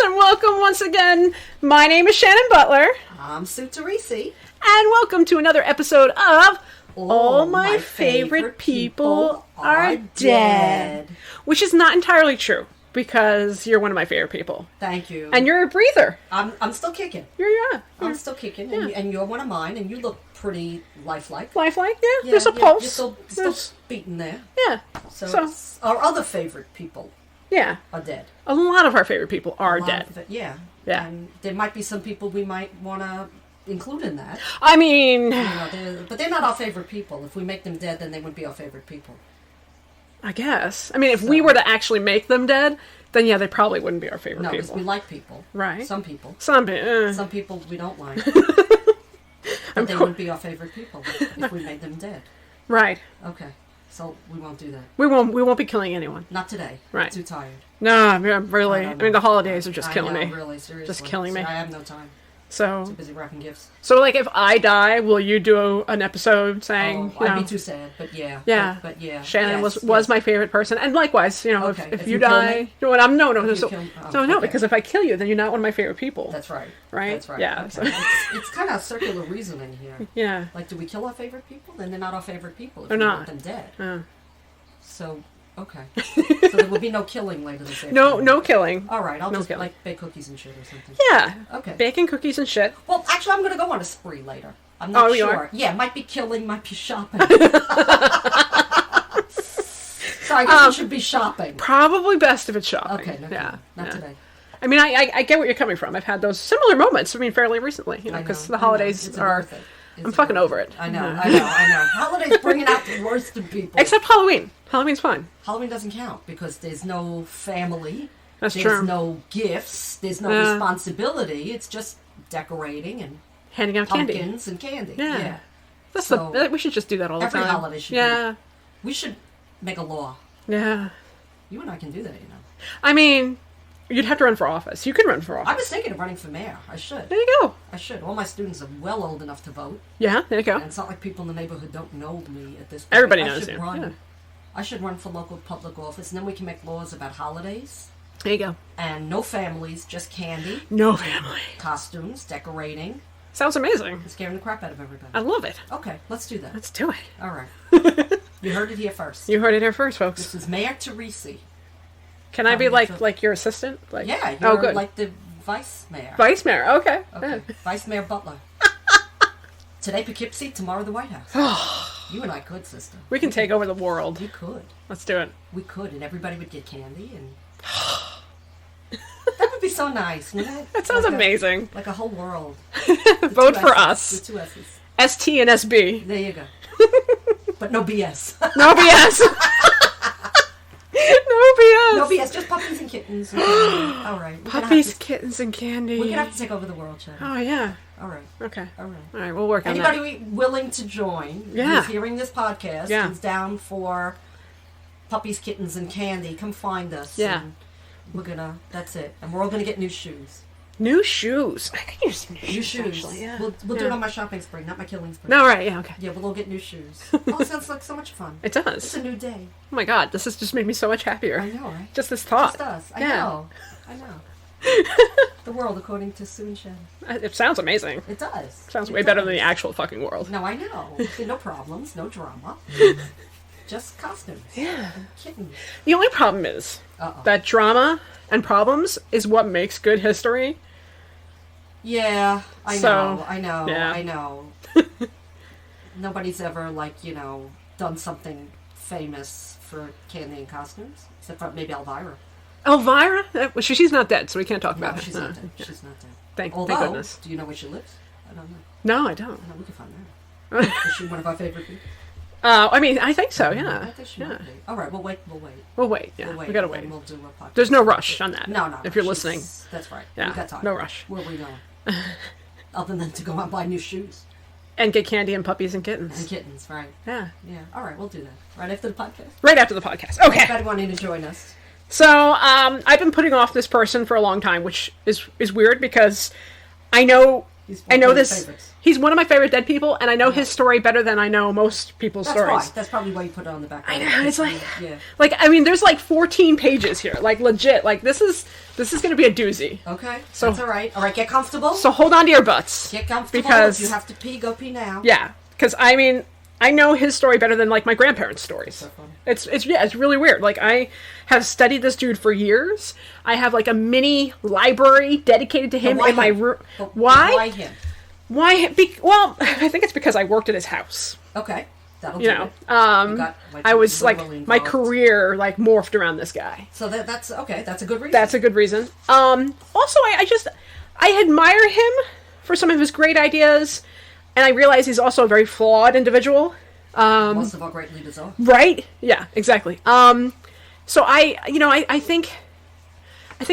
and welcome once again. My name is Shannon Butler. I'm Sue Teresi. And welcome to another episode of All My Favorite People Are Dead. Which is not entirely true, because you're one of my favorite people. Thank you. And you're a breather. I'm still kicking. I'm still kicking, and you're one of mine, and you look pretty lifelike. Lifelike, yeah. There's a pulse. You're still beating there. Yeah. So our other favorite people are dead. A lot of our favorite people are dead. Yeah. And there might be some people we might want to include in that. I mean... but they're not our favorite people. If we make them dead, then they wouldn't be our favorite people. I guess. I mean, if we were to actually make them dead, then yeah, they probably wouldn't be our favorite people. No, because we like people. Right. Some people. Some people we don't like. But they wouldn't be our favorite people if we made them dead. Right. Okay. So we won't do that. We won't be killing anyone. Not today. Right. I'm too tired. No, I'm really. I mean, the holidays are just killing me. Really, seriously. Just killing me. I have no time. So too busy wrapping gifts. So, like, if I die, will you do an episode saying? I'd be too sad, but yeah. Yeah. But yeah. Shannon was my favorite person, and likewise, okay. if you die, no, okay. because if I kill you, then you're not one of my favorite people. That's right. Right. That's right. Yeah. Okay. It's kind of circular reasoning here. Yeah. Like, do we kill our favorite people? Then they're not our favorite people. If they're we not. want them dead. So. Okay. So there will be no killing later this afternoon. No killing. All right, I'll just bake cookies and shit or something. Yeah. Okay. Baking cookies and shit. Well, actually, I'm going to go on a spree later. I'm not sure. You are? Yeah, might be killing, might be shopping. So I guess it should be shopping. Probably best if it's shopping. Okay. Not today. I mean, I get where you're coming from. I've had those similar moments. I mean, fairly recently, because the holidays are. I'm fucking over it. I know. Holidays bringing out the worst in people. Except Halloween. Halloween's fine. Halloween doesn't count because there's no family. That's true. There's no gifts. There's no responsibility. It's just decorating and handing out pumpkins and candy. Yeah. We should just do that all the time. Every holiday should be. We should make a law. Yeah. You and I can do that, I mean... You'd have to run for office. You could run for office. I was thinking of running for mayor. I should. There you go. I should. All my students are well old enough to vote. Yeah, there you go. And it's not like people in the neighborhood don't know me at this point. Everybody knows you. I should run for local public office, and then we can make laws about holidays. There you go. And no families, just candy. No family. Costumes, decorating. Sounds amazing. And scaring the crap out of everybody. I love it. Okay, let's do that. Let's do it. All right. You heard it here first. You heard it here first, folks. This is Mayor Teresi. Can I be like your assistant? Like, you're good. Like the vice mayor. Vice mayor, okay. Okay, Vice Mayor Butler. Today Poughkeepsie, tomorrow the White House. You and I could, sister. We can take over the world. We could. Let's do it. We could, and everybody would get candy, and that would be so nice, wouldn't it? That sounds amazing. Like a whole world. Vote for us. The two S's. ST and SB. There you go. But no BS. No BS. No BS, just puppies and kittens. And candy. All right. Puppies, kittens, and candy. We're going to have to take over the world, Shannon. Oh, yeah. All right. Okay. All right. All right, we'll work on that. Anybody willing to join who's hearing this podcast who's down for puppies, kittens, and candy, come find us. Yeah. And we're going to, that's it. And we're all going to get new shoes. New shoes. I could use some new shoes. Actually, yeah. We'll do it on my shopping spree, not my killing spree. No, right, yeah, okay. Yeah, we'll all get new shoes. Oh, it sounds like so much fun. It does. It's a new day. Oh my god, this has just made me so much happier. I know, right? Just this thought. Just us. I know. The world according to Sue and Shannon. It sounds amazing. It does. Sounds way better than the actual fucking world. No, I know. No problems, no drama. Just costumes. Yeah. And kittens. The only problem is that drama and problems is what makes good history. Yeah, I know. Nobody's ever, done something famous for candy and costumes, except for maybe Elvira. Elvira? Well, she's not dead, so we can't talk about her. She's not dead. She's not dead. Thank goodness. Do you know where she lives? I don't know. No, I don't. No, we can find out. Is she one of our favorite people? I mean, I think so, yeah. I think she might be. All right, we'll wait. We'll wait, yeah. We gotta wait. We'll do a podcast. There's no rush on that. No. If you're listening. That's right. Yeah, we got time. no rush. Where are we going? Other than to go out and buy new shoes. And get candy and puppies and kittens. And kittens, right. Yeah. Yeah. All right, we'll do that. Right after the podcast? Right after the podcast. Okay. Anybody wanting to join us? So, I've been putting off this person for a long time, which is weird because I know I know this. Favorites. He's one of my favorite dead people, and I know his story better than I know most people's stories. Why. That's probably why you put it on the back. I know. It's I mean, there's like 14 pages here. Like, legit. Like, this is going to be a doozy. Okay. So that's all right. All right, get comfortable. So hold on to your butts. Get comfortable. Because if you have to pee, go pee now. Yeah. Because, I mean, I know his story better than, like, my grandparents' stories. So funny. It's really weird. Like, I have studied this dude for years. I have, like, a mini library dedicated to him in my room. Why? Why him? Why? Well, I think it's because I worked at his house. Okay. That'll do it. I was, like, my career, like, morphed around this guy. So that's okay. That's a good reason. That's a good reason. Also, I admire him for some of his great ideas, and I realize he's also a very flawed individual. Most of our great leaders are. Right? Yeah, exactly. So I think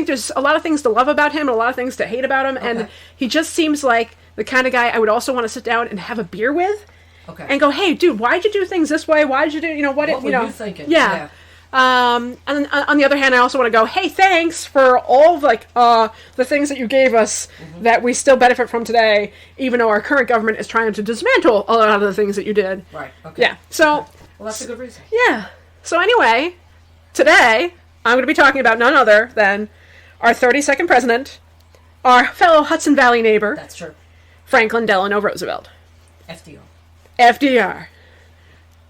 there's a lot of things to love about him and a lot of things to hate about him, and he just seems like the kind of guy I would also want to sit down and have a beer with. Okay. And go, hey, dude, why'd you do things this way? Why'd you do, what were you thinking? Yeah. And then on the other hand, I also want to go, hey, thanks for all of, like, the things that you gave us that we still benefit from today, even though our current government is trying to dismantle a lot of the things that you did. Right. Okay. Yeah. So. Okay. Well, that's a good reason. Yeah. So anyway, today I'm going to be talking about none other than our 32nd president, our fellow Hudson Valley neighbor. That's true. Franklin Delano Roosevelt. FDR.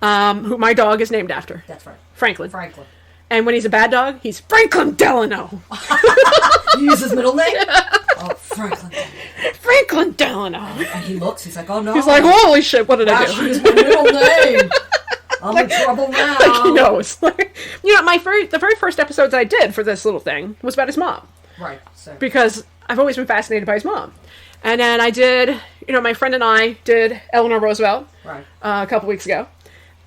Who my dog is named after. That's right. Franklin. And when he's a bad dog, he's Franklin Delano. You use his middle name? Oh, Franklin. Franklin Delano. And he looks, he's like, oh no. He's like, holy shit, what did I do? Use my middle name. I'm in trouble now. Like he knows. The very first episodes I did for this little thing was about his mom. Right. So. Because I've always been fascinated by his mom. And then I did, my friend and I did Eleanor Roosevelt a couple weeks ago.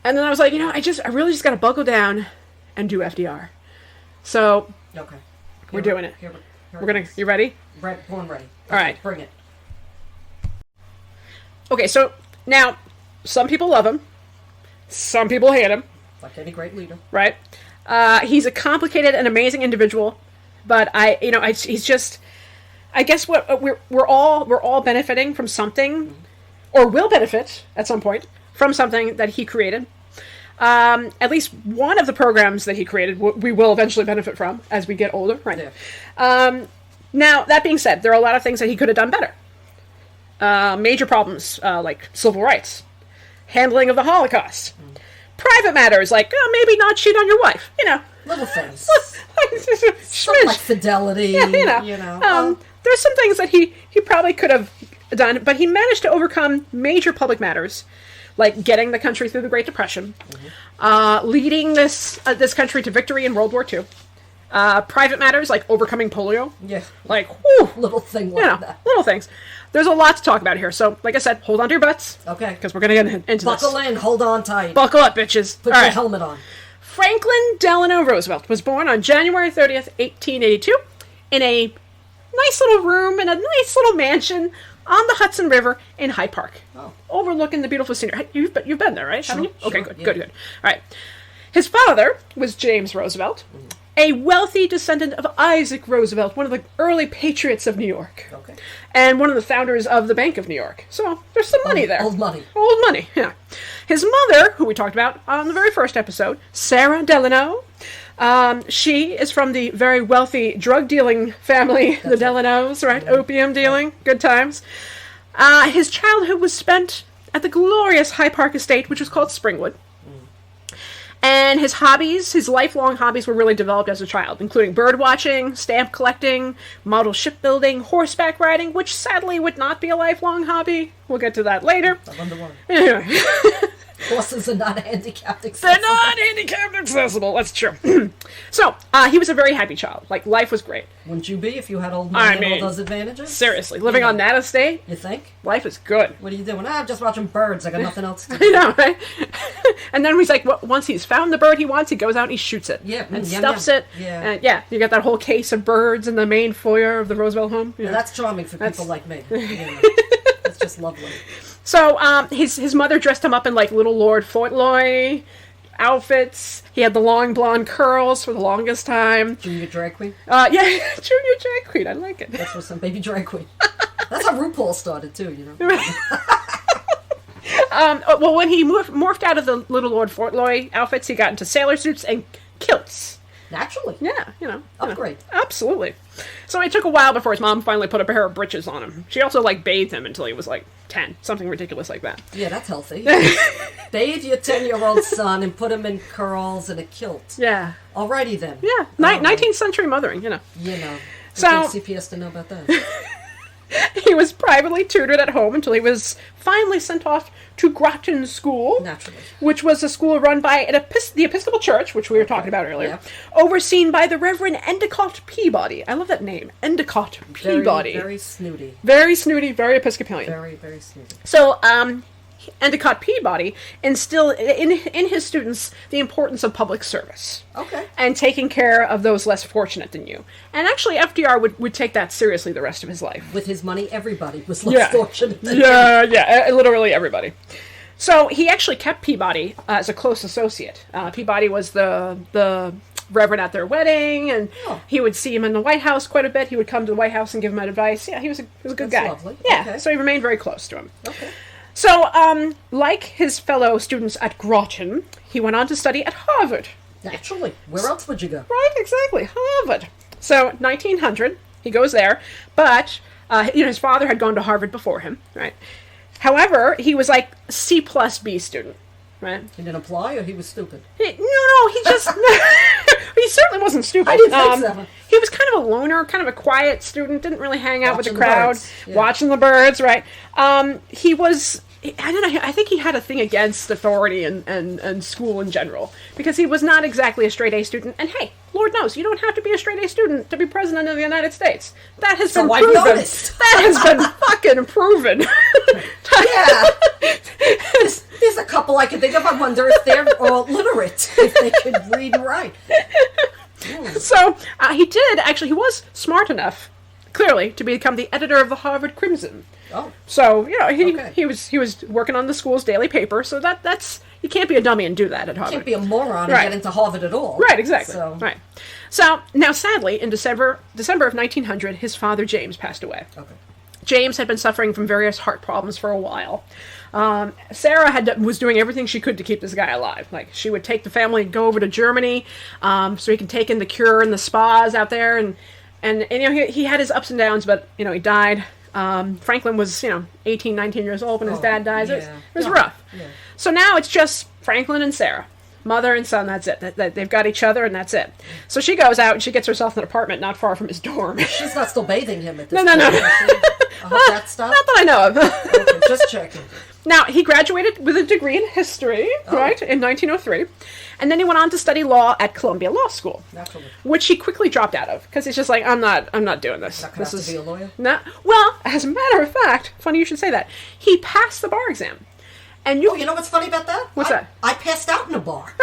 And then I was like, I really just got to buckle down and do FDR. So, okay, we're doing it. You ready? Born ready. All right. Bring it. Okay, so now, some people love him. Some people hate him. Like any great leader. Right? He's a complicated and amazing individual, but he's just, I guess what we're all benefiting from something, or will benefit at some point from something that he created. At least one of the programs that he created, we will eventually benefit from as we get older, right? Yeah. Now, that being said, there are a lot of things that he could have done better. Major problems like civil rights, handling of the Holocaust, private matters like maybe not cheat on your wife, little things, something like fidelity, there's some things that he probably could have done, but he managed to overcome major public matters, like getting the country through the Great Depression, leading this country to victory in World War II, private matters like overcoming polio. Yeah. Like, whew, little thing like that. Little things. There's a lot to talk about here. So, like I said, hold on to your butts. Okay. Because we're going to get into this. Buckle in. Hold on tight. Buckle up, bitches. Put your helmet on. Franklin Delano Roosevelt was born on January 30th, 1882, in a nice little room in a nice little mansion on the Hudson River in Hyde Park, overlooking the beautiful scenery. You've been there, right? Sure, haven't you? Okay, sure, good. All right. His father was James Roosevelt, a wealthy descendant of Isaac Roosevelt, one of the early patriots of New York, and one of the founders of the Bank of New York. So there's some money there. Old money. Old money, yeah. His mother, who we talked about on the very first episode, Sarah Delano, she is from the very wealthy drug-dealing family, the Delanos, right? Opium dealing, good times. His childhood was spent at the glorious Hyde Park estate, which was called Springwood. And his lifelong hobbies were really developed as a child, including bird watching, stamp collecting, model shipbuilding, horseback riding, which sadly would not be a lifelong hobby. We'll get to that later. I wonder why. Anyway. Horses are not handicapped accessible. They're not handicapped accessible. That's true. So, he was a very happy child. Like, life was great. Wouldn't you be if you had old money and all those advantages? Seriously. Living on that estate? You think? Life is good. What are you doing? I'm just watching birds. I got nothing else to do. I know, right? And then he's like, once he's found the bird he wants, he goes out and he shoots it. Yeah. And stuffs it. Yeah. And you got that whole case of birds in the main foyer of the Roosevelt home. Yeah, that's charming for people like me. That's just lovely. So, his mother dressed him up in, like, little Lord Fauntleroy outfits. He had the long blonde curls for the longest time. Junior drag queen? Yeah, junior drag queen. I like it. That's for some baby drag queen. That's how RuPaul started too, you know. Well, when he morphed out of the Little Lord Fauntleroy outfits, he got into sailor suits and kilts. Naturally. Yeah, you know. Upgrade. Absolutely. So it took a while before his mom finally put a pair of breeches on him. She also, bathed him until he was, 10. Something ridiculous like that. Yeah, that's healthy. Bathe your 10-year-old son and put him in curls and a kilt. Yeah. Alrighty then. Yeah. 19th century mothering, you know. You know. So CPS to know about that. He was privately tutored at home until he was finally sent off to Groton School. Naturally. Which was a school run by the Episcopal Church, which we were talking about earlier, overseen by the Reverend Endicott Peabody. I love that name, Endicott Peabody. Very snooty. Very snooty, very Episcopalian. Very, very snooty. So, Endicott Peabody instilled in his students the importance of public service. Okay. And taking care of those less fortunate than you. And actually, FDR would take that seriously the rest of his life. With his money, everybody was less fortunate than him. Yeah, literally everybody. So he actually kept Peabody as a close associate. Peabody was the reverend at their wedding, and he would see him in the White House quite a bit. He would come to the White House and give him advice. Yeah, he was a good guy. Lovely. Yeah, okay. So he remained very close to him. Okay. So, like his fellow students at Groton, he went on to study at Harvard. Naturally. Where else would you go? Right, exactly. Harvard. So, 1900, he goes there, but, his father had gone to Harvard before him, right? However, he was C plus B student, right? He didn't apply, or he was stupid? He just... he certainly wasn't stupid. I didn't think so. He was kind of a loner, kind of a quiet student, didn't really hang out with the crowd, Yeah. watching the birds, right? He was... I don't know, I think he had a thing against authority and school in general, because he was not exactly a straight-A student. And hey, Lord knows, you don't have to be a straight-A student to be president of the United States. That has been proven. Noticed. That has been fucking proven. Yeah. There's a couple I can think of. I wonder if they're all literate, if they could read and write. So, he was smart enough, clearly, to become the editor of the Harvard Crimson. Oh. So, he was working on the school's daily paper, so that's you can't be a dummy and do that at Harvard. You can't be a moron and get into Harvard at all. Right, exactly. Right. So, now sadly, in December of 1900, his father James passed away. Okay. James had been suffering from various heart problems for a while. Sarah was doing everything she could to keep this guy alive. She would take the family and go over to Germany, so he could take in the cure and the spas out there, and he had his ups and downs, but he died. Franklin was 18, 19 years old when his dad dies. It was rough. Yeah. So now it's just Franklin and Sarah, mother and son. That's it. They've got each other, and that's it. So she goes out and she gets herself an apartment not far from his dorm. She's not still bathing him at this point. No. I hope that stopped. Not that I know of. Okay, just checking. Now, he graduated with a degree in history, right, in 1903, and then he went on to study law at Columbia Law School, Naturally. Which he quickly dropped out of, because he's just I'm not doing this. Not going to be a lawyer? Well, as a matter of fact, funny you should say that, he passed the bar exam. And you know what's funny about that? What's that? I passed out in a bar.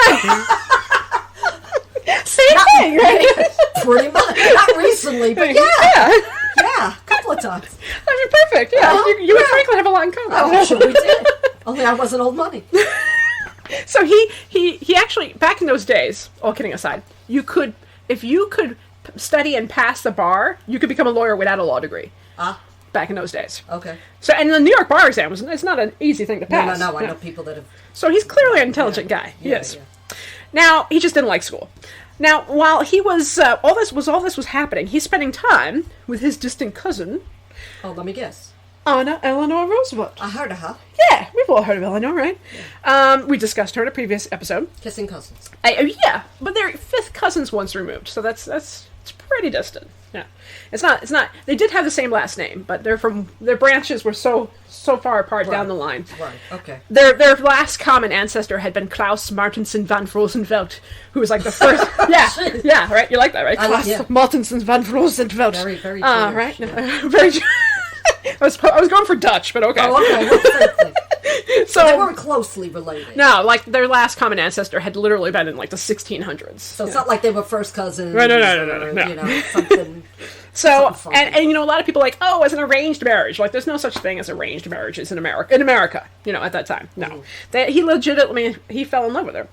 Same thing, right? Pretty much. Not recently, but yeah. Yeah, a couple of times. I mean, perfect. Yeah, you and Franklin have a lot in common. Oh, sure we did. Only I wasn't old money. So he actually, back in those days, all kidding aside, if you could study and pass the bar, you could become a lawyer without a law degree. Back in those days. Okay. So, and the New York bar exam it's not an easy thing to pass. No. I know people that have. So he's clearly an intelligent guy. Yeah, yes. Yeah. Now he just didn't like school. Now, while he was all this was happening, he's spending time with his distant cousin. Oh, let me guess. Anna Eleanor Roosevelt. I heard of her. Yeah, we've all heard of Eleanor, right? Yeah. We discussed her in a previous episode. Kissing cousins. Yeah, but they're fifth cousins once removed, so that's it's pretty distant. Yeah, it's not. They did have the same last name, but their branches were so far apart down the line. Right. Okay. Their last common ancestor had been Klaus Martensen van Rosenfeld, who was the first. Yeah, right. You like that, right? Klaus Martensen van Rosenfeld. Very, very. Right. Very. I was going for Dutch, but okay. Oh, okay. So they weren't closely related. No, their last common ancestor had literally been in the 1600s. So it's not like they were first cousins. Right, no. Something. So and a lot of people it's an arranged marriage. There's no such thing as arranged marriages in America. At that time, no. He legitimately fell in love with her.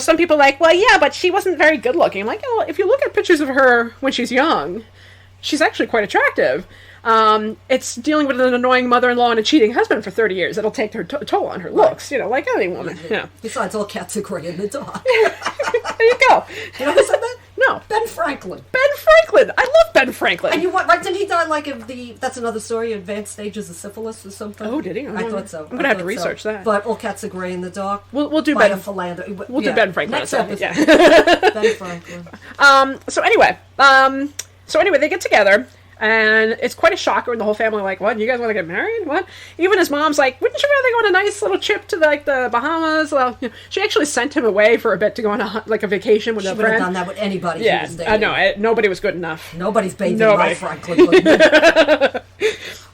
Some people but she wasn't very good looking. I'm if you look at pictures of her when she's young, she's actually quite attractive. It's dealing with an annoying mother-in-law and a cheating husband for 30 years. It'll take her toll on her looks, like any woman. Besides, all cats are gray in the dark. There you go. You know who said that? No. Ben Franklin. Ben Franklin. I love Ben Franklin. And right, didn't he die that's another story, advanced stages of syphilis or something? Oh, did he? I thought so. I'm going to have to research that. But all cats are gray in the dark. We'll do Ben. We'll do Ben Franklin. Next episode. Yeah. Ben Franklin. So anyway, they get together. And it's quite a shocker, and the whole family like, what, you guys want to get married? What? Even his mom's like, wouldn't you rather go on a nice little trip to the Bahamas? Well, she actually sent him away for a bit to go on a vacation with a friend. She would have done that with anybody. Yeah, I know. Nobody was good enough. Nobody's bathing my Franklin.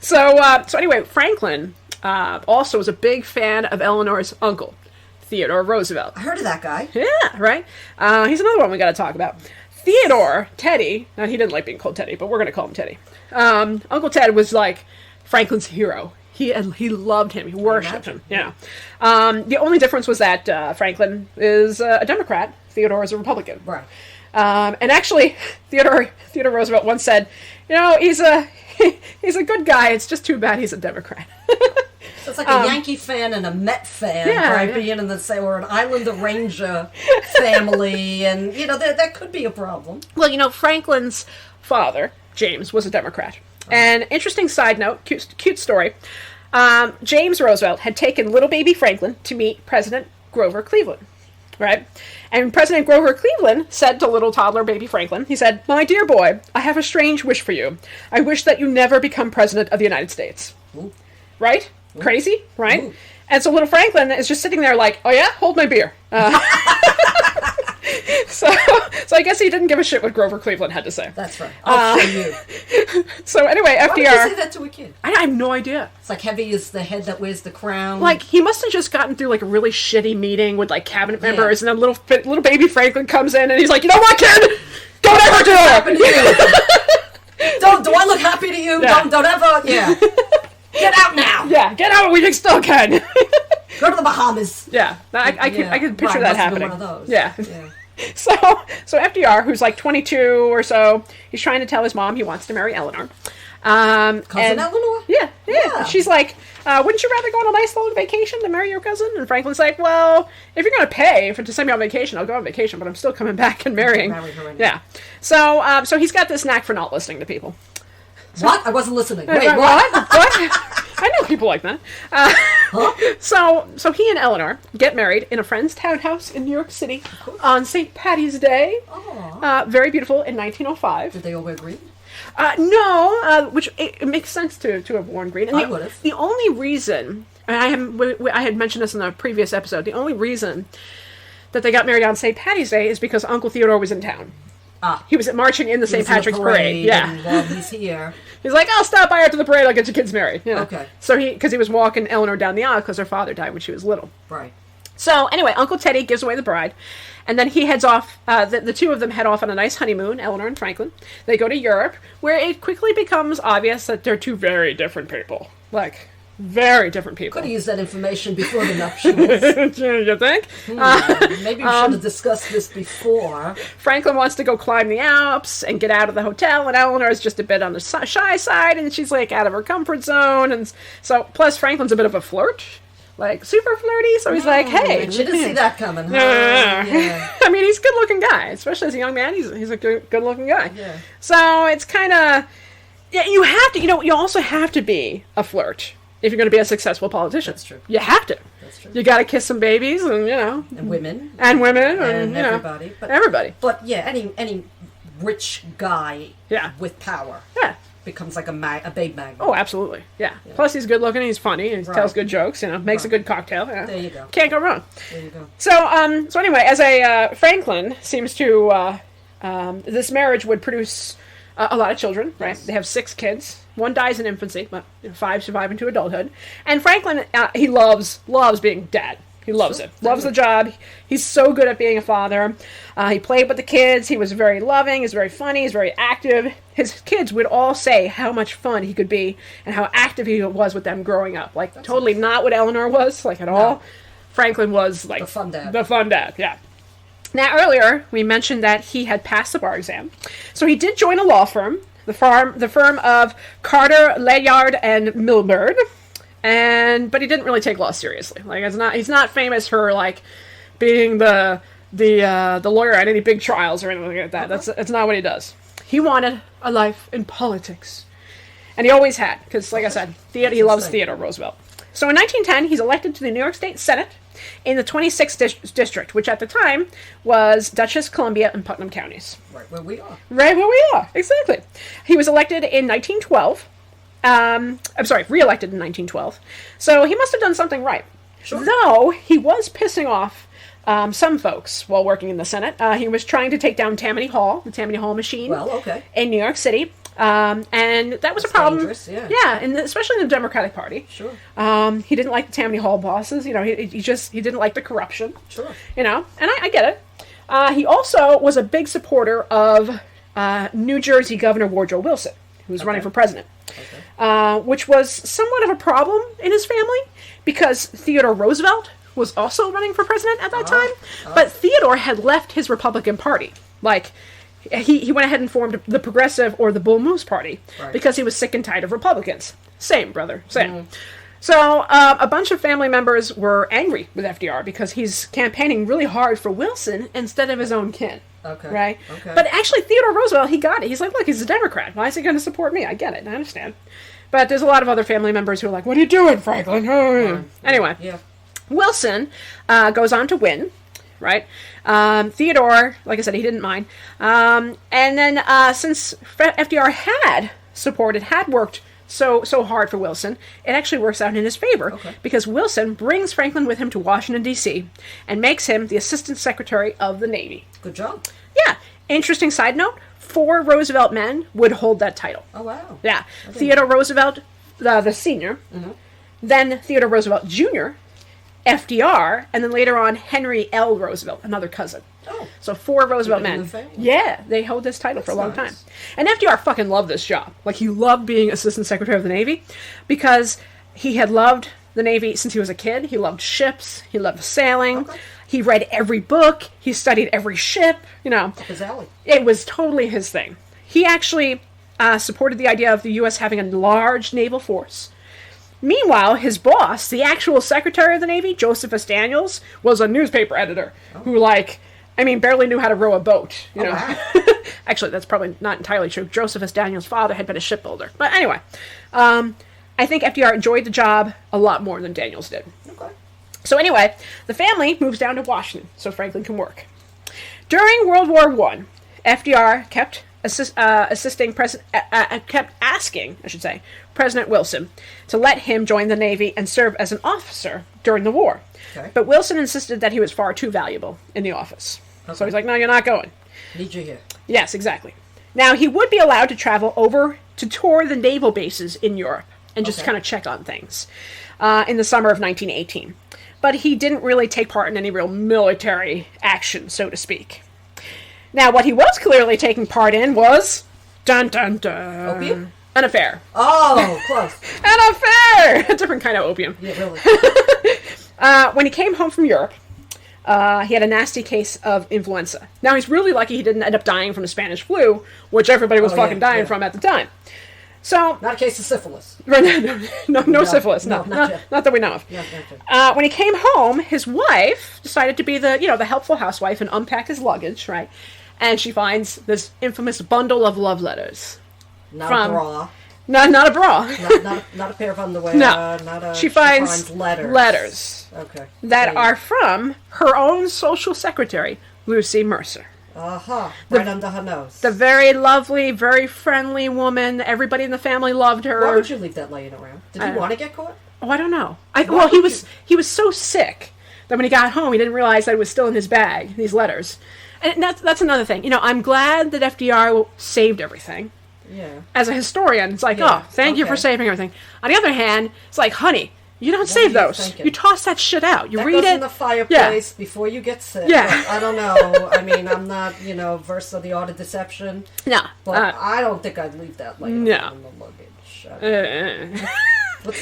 So anyway, Franklin also was a big fan of Eleanor's uncle, Theodore Roosevelt. I heard of that guy. Yeah, right? He's another one we got to talk about. Theodore, Teddy, now he didn't like being called Teddy, but we're going to call him Teddy. Uncle Ted was like Franklin's hero. He loved him. He worshipped him. Yeah. The only difference was that Franklin is a Democrat. Theodore is a Republican. Right. And actually, Theodore Roosevelt once said, he's a good guy. It's just too bad he's a Democrat. So it's like a Yankee fan and a Met fan, right? Being in the same, or an Islander Ranger family, and that could be a problem. Well, Franklin's father, James, was a Democrat. And interesting side note, cute story. James Roosevelt had taken little baby Franklin to meet President Grover Cleveland, right? And President Grover Cleveland said to little toddler baby Franklin, he said, "My dear boy, I have a strange wish for you. I wish that you never become president of the United States." Ooh. Right? Ooh. Crazy, right? Ooh. And so little Franklin is just sitting there like, "Oh yeah? Hold my beer." So I guess he didn't give a shit what Grover Cleveland had to say. That's right. I'll show you. So anyway, FDR... Why would you say that to a kid? I have no idea. It's like heavy is the head that wears the crown. Like, he must have just gotten through like a really shitty meeting with like cabinet members, and then little baby Franklin comes in and he's like, "You know what, kid? Don't ever do it! Do I look happy to you? Yeah. Don't ever... Yeah. Get out now! Yeah, get out. We still can. Go to the Bahamas. Yeah. I can picture that happening. One of those. Yeah. So FDR, who's like 22 or so, he's trying to tell his mom he wants to marry Eleanor. Cousin Eleanor? Yeah. She's like, wouldn't you rather go on a nice long vacation than marry your cousin? And Franklin's like, well, if you're going to pay to send me on vacation, I'll go on vacation, but I'm still coming back and marrying. Yeah. So he's got this knack for not listening to people. What? I wasn't listening. Wait, what? What? I know people like that. So he and Eleanor get married in a friend's townhouse in New York City on St. Patty's Day. Very beautiful in 1905. Did they all wear green? No, which it makes sense to have worn green. And I would have. The only reason, and I had mentioned this in the previous episode, the only reason that they got married on St. Patty's Day is because Uncle Theodore was in town. He was marching in the St. Patrick's Parade. Yeah. And while he's here. He's like, I'll stop by after the parade, I'll get your kids married. Okay. So because he was walking Eleanor down the aisle because her father died when she was little. Right. So anyway, Uncle Teddy gives away the bride, and then he heads off, the two of them head off on a nice honeymoon, Eleanor and Franklin. They go to Europe, where it quickly becomes obvious that they're two very different people. Like, very different people. Could have used that information before the nuptials. You think? Maybe we should have discussed this before. Franklin wants to go climb the Alps and get out of the hotel, and Eleanor is just a bit on the shy side, and she's like out of her comfort zone. And so, plus Franklin's a bit of a flirt. Like, super flirty, so he's like, hey. I didn't see that coming. Huh? Yeah. I mean, he's a good-looking guy. Especially as a young man, he's a good-looking guy. Yeah. So, it's kind of... Yeah, you have to... you also have to be a flirt if you're going to be a successful politician. That's true. You have to. That's true. You got to kiss some babies and, And women. And women. And everybody. But, everybody. But, yeah, any rich guy with power. Yeah. Becomes like a babe magnet. Oh, absolutely. Yeah. Plus, he's good looking. He's funny. He tells good jokes. Makes a good cocktail. Yeah. There you go. Can't go wrong. There you go. So anyway, as Franklin seems to this marriage would produce a lot of children. Right. Yes. They have 6 kids. 1 dies in infancy, but 5 survive into adulthood. And Franklin, he loves being dad. He loves it. Loves the job. He's so good at being a father. He played with the kids. He was very loving. He's very funny. He's very active. His kids would all say how much fun he could be and how active he was with them growing up. Like, that's totally not what Eleanor was, like, at all. Franklin was, like... The fun dad. The fun dad, yeah. Now, earlier, we mentioned that he had passed the bar exam. So he did join a law firm the firm of Carter, Layard, and Milburn. But he didn't really take law seriously. Like, he's not famous for like being the lawyer at any big trials or anything like that. That's not what he does. He wanted a life in politics, and he always had, because, like I said, he loves Theodore Roosevelt. So in 1910, he's elected to the New York State Senate in the 26th district, which at the time was Dutchess, Columbia, and Putnam counties. Right where we are. Right where we are, exactly. He was elected in 1912. Re-elected in 1912. So he must have done something right. Sure. Though he was pissing off some folks while working in the Senate. He was trying to take down Tammany Hall, the Tammany Hall machine, in New York City. And that was a problem. Yeah, and especially in the Democratic Party. Sure. He didn't like the Tammany Hall bosses. You know, he didn't like the corruption. Sure. You know, and I get it. He also was a big supporter of New Jersey Governor Woodrow Wilson, who was running for president. Okay. Which was somewhat of a problem in his family, because Theodore Roosevelt was also running for president at that time. But Theodore had left his Republican Party. Like, he went ahead and formed the Progressive or the Bull Moose Party, because he was sick and tired of Republicans. Same, brother, same. Mm. So a bunch of family members were angry with FDR because he's campaigning really hard for Wilson instead of his own kin. Okay. Right? Okay. But actually, Theodore Roosevelt, he got it. He's like, look, he's a Democrat. Why is he going to support me? I get it. I understand. But there's a lot of other family members who are like, what are you doing, Franklin? Anyway. Yeah. Wilson goes on to win. Right? Theodore, like I said, he didn't mind. And then since FDR had worked so hard for Wilson, it actually works out in his favor, because Wilson brings Franklin with him to Washington, D.C., and makes him the Assistant Secretary of the Navy. Good job. Yeah. Interesting side note, 4 Roosevelt men would hold that title. Oh, wow. Yeah. Theodore Roosevelt, the senior, then Theodore Roosevelt Jr., FDR, and then later on Henry L. Roosevelt, another cousin. Oh. So 4 Roosevelt men. Yeah, they hold this title for a long time. And FDR fucking loved this job. Like, he loved being Assistant Secretary of the Navy, because he had loved the Navy since he was a kid. He loved ships. He loved sailing. Okay. He read every book. He studied every ship. You know. Up his alley. It was totally his thing. He actually supported the idea of the U.S. having a large naval force. Meanwhile, his boss, the actual Secretary of the Navy, Josephus Daniels, was a newspaper editor who, barely knew how to row a boat. You know? Wow. Actually, that's probably not entirely true. Josephus Daniels' father had been a shipbuilder. But anyway, I think FDR enjoyed the job a lot more than Daniels did. Okay. So anyway, the family moves down to Washington so Franklin can work. During World War I, FDR kept kept asking President Wilson to let him join the Navy and serve as an officer during the war. Okay. But Wilson insisted that he was far too valuable in the office. Okay. So he's like, no, you're not going. Need you here. Yes, exactly. Now, he would be allowed to travel over to tour the naval bases in Europe and just kind of check on things in the summer of 1918. But he didn't really take part in any real military action, so to speak. Now, what he was clearly taking part in was, dun dun dun, opium? An affair. Oh, close. An affair! A different kind of opium. Yeah, really. When he came home from Europe, he had a nasty case of influenza. Now, he's really lucky he didn't end up dying from the Spanish flu, which everybody was dying from at the time. So, not a case of syphilis. No syphilis. No, not that we know of. Yeah, when he came home, his wife decided to be the helpful housewife and unpack his luggage, right? And she finds this infamous bundle of love letters. Not a bra. Not a bra. Not a pair of underwear. No. She finds letters. Okay. That are from her own social secretary, Lucy Mercer. Right under her nose. The very lovely, very friendly woman. Everybody in the family loved her. Why would you leave that laying around? Did he want to get caught? Oh, I don't know. He was so sick that when he got home, he didn't realize that it was still in his bag, these letters. And that's another thing. You know, I'm glad that FDR saved everything. Yeah. As a historian, it's like, thank you for saving everything. On the other hand, it's like, honey, you don't save those. You toss that shit out. You read it. That goes in the fireplace before you get sick. Yeah. I don't know. I mean, I'm not, versed on the art of deception. No. But I don't think I'd leave that laying around in the luggage.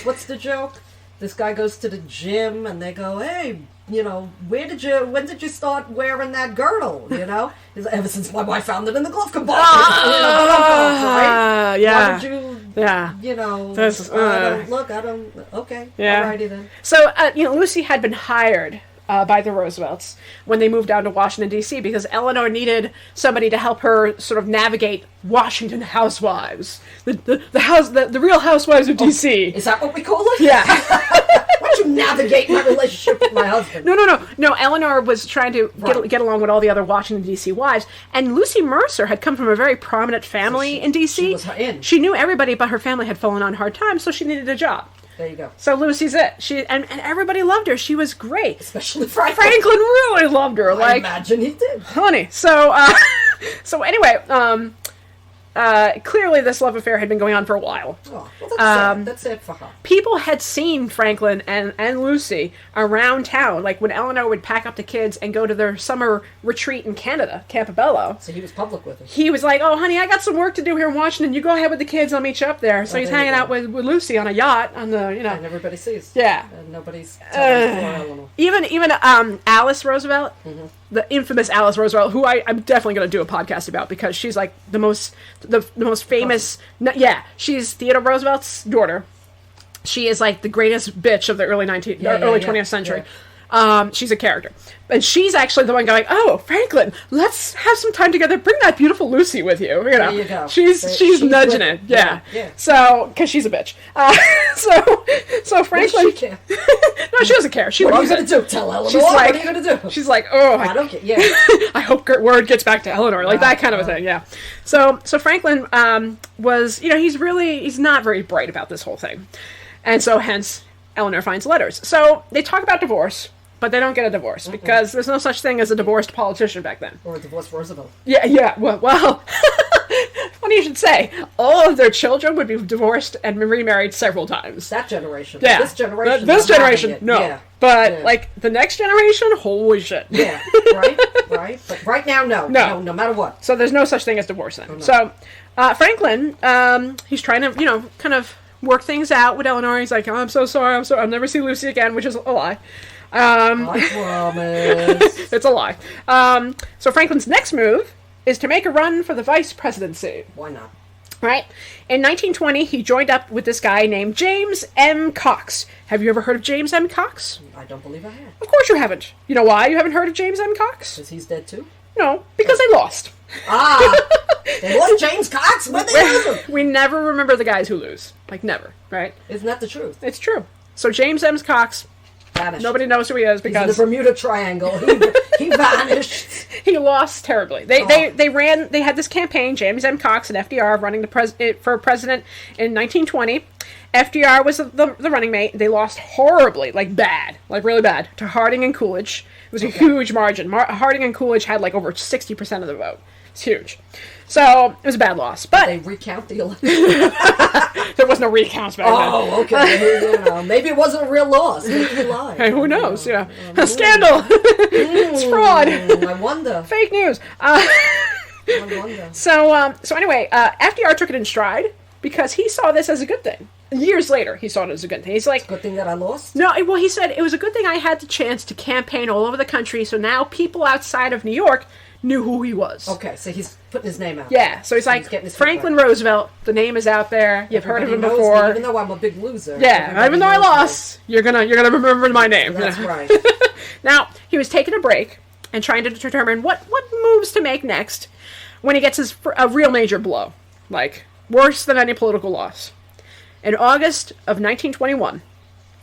What's the joke? This guy goes to the gym and they go, hey, when did you start wearing that girdle? Ever since my wife found it in the glove compartment. Right? Yeah. Why did you? Yeah. I don't. Okay. Yeah. Alrighty then. So, Lucy had been hired by the Roosevelts when they moved down to Washington, D.C., because Eleanor needed somebody to help her sort of navigate Washington housewives. The real housewives of D.C. Is that what we call it? Yeah. Why don't you navigate my relationship with my husband? No, Eleanor was trying to get along with all the other Washington, D.C. wives, and Lucy Mercer had come from a very prominent family in D.C. She was in. She knew everybody, but her family had fallen on hard times, so she needed a job. There you go. So Lucy's it. And everybody loved her. She was great. Especially Franklin. Franklin really loved her. I imagine he did. Honey. So anyway, clearly this love affair had been going on for a while. Oh, well, that's sad. That's sad for her. People had seen Franklin and Lucy around town, like when Eleanor would pack up the kids and go to their summer retreat in Canada, Campobello. So he was public with her. He was like, "Oh, honey, I got some work to do here in Washington. You go ahead with the kids. I'll meet you up there." So he's hanging out with Lucy on a yacht on the, And everybody sees. Yeah. And nobody's telling Eleanor. Even Alice Roosevelt, the infamous Alice Roosevelt, who I'm definitely going to do a podcast about because she's like the most famous. She's Theodore Roosevelt's daughter. She is like the greatest bitch of the early 20th century. Yeah. She's a character. And she's actually the one going, "Oh, Franklin, let's have some time together. Bring that beautiful Lucy with you." There you go. She's nudging it. Yeah. So, because she's a bitch. So Franklin... What does she care? No, she doesn't care. What are you going to do? Tell Eleanor? What are you going to do? She's like, "Oh, I don't care. Yeah. I hope word gets back to Eleanor." Like that kind of a thing, yeah. So Franklin was, he's not very bright about this whole thing. And so hence Eleanor finds letters. So they talk about divorce, but they don't get a divorce because there's no such thing as a divorced politician back then. Or a divorced Roosevelt. Yeah. Well, funny you should say. All of their children would be divorced and remarried several times. That generation. Yeah. This generation. This generation, no. Yeah. But like the next generation, holy shit. Yeah. Right. But right now, no, no matter what. So there's no such thing as divorce then. Oh, no. So Franklin, he's trying to, kind of work things out with Eleanor. He's like, "Oh, I'm so sorry. I'll never see Lucy again," which is a lie. I promise. It's a lie. So Franklin's next move is to make a run for the vice presidency. Why not? Right? In 1920, he joined up with this guy named James M. Cox. Have you ever heard of James M. Cox? I don't believe I have. Of course you haven't. You know why you haven't heard of James M. Cox? Because he's dead too? No, because they lost. They lost James Cox? Where'd they lose him? We never remember the guys who lose. Like, never, right? Isn't that the truth? It's true. So James M. Cox, vanished. Nobody knows who he is because... He's in the Bermuda Triangle. He vanished. He lost terribly. They had this campaign, James M. Cox and FDR running for president in 1920. FDR was the running mate. They lost horribly, like really bad, to Harding and Coolidge. It was a huge margin. Harding and Coolidge had like over 60% of the vote. It's huge. So it was a bad loss. But they recount the election. There was no recounts back then. Oh, okay. Maybe it wasn't a real loss. Maybe he lied. Hey, who knows? Scandal. It's fraud. I wonder. Fake news. I wonder. So anyway, FDR took it in stride because he saw this as a good thing. Years later, he saw it as a good thing. He's like, it's a good thing that I lost? No, well, he said it was a good thing I had the chance to campaign all over the country, so now people outside of New York knew who he was. Okay, so he's putting his name out. Yeah, so he's like, Franklin Roosevelt, the name is out there, you've heard of him before. Me, even though I'm a big loser. Yeah, even though I lost, you're gonna remember my name. That's right. Now, he was taking a break and trying to determine what moves to make next when he gets a real major blow. Like, worse than any political loss. In August of 1921,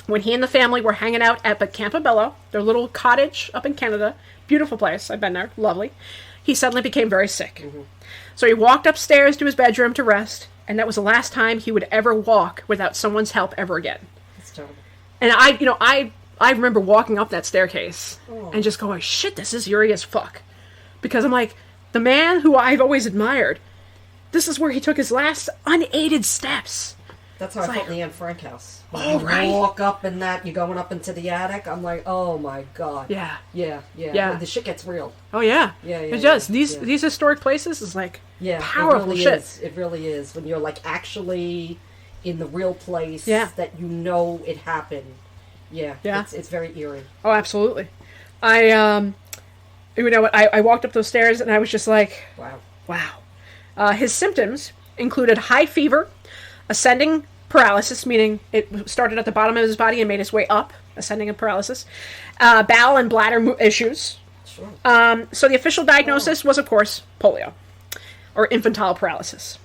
when he and the family were hanging out at Campobello, their little cottage up in Canada, beautiful place, I've been there, lovely, he suddenly became very sick. Mm-hmm. So he walked upstairs to his bedroom to rest, and that was the last time he would ever walk without someone's help ever again. That's terrible. And I remember walking up that staircase and just going, shit, this is eerie as fuck. Because I'm like, the man who I've always admired, this is where he took his last unaided steps. That's how I felt in the Anne Frank house. Oh, right. You walk up in that, you're going up into the attic. I'm like, oh my god. Yeah. Yeah. The shit gets real. Oh yeah. Yeah. It does. These historic places is like powerful it really shit. Is. It really is. When you're like actually in the real place that you know it happened. Yeah. Yeah. It's very eerie. Oh, absolutely. I you know what? I walked up those stairs and I was just like, Wow. wow. His symptoms included high fever, ascending paralysis, meaning it started at the bottom of his body and made its way up, ascending and paralysis, bowel and bladder issues. Sure. So the official diagnosis was, of course, polio, or infantile paralysis.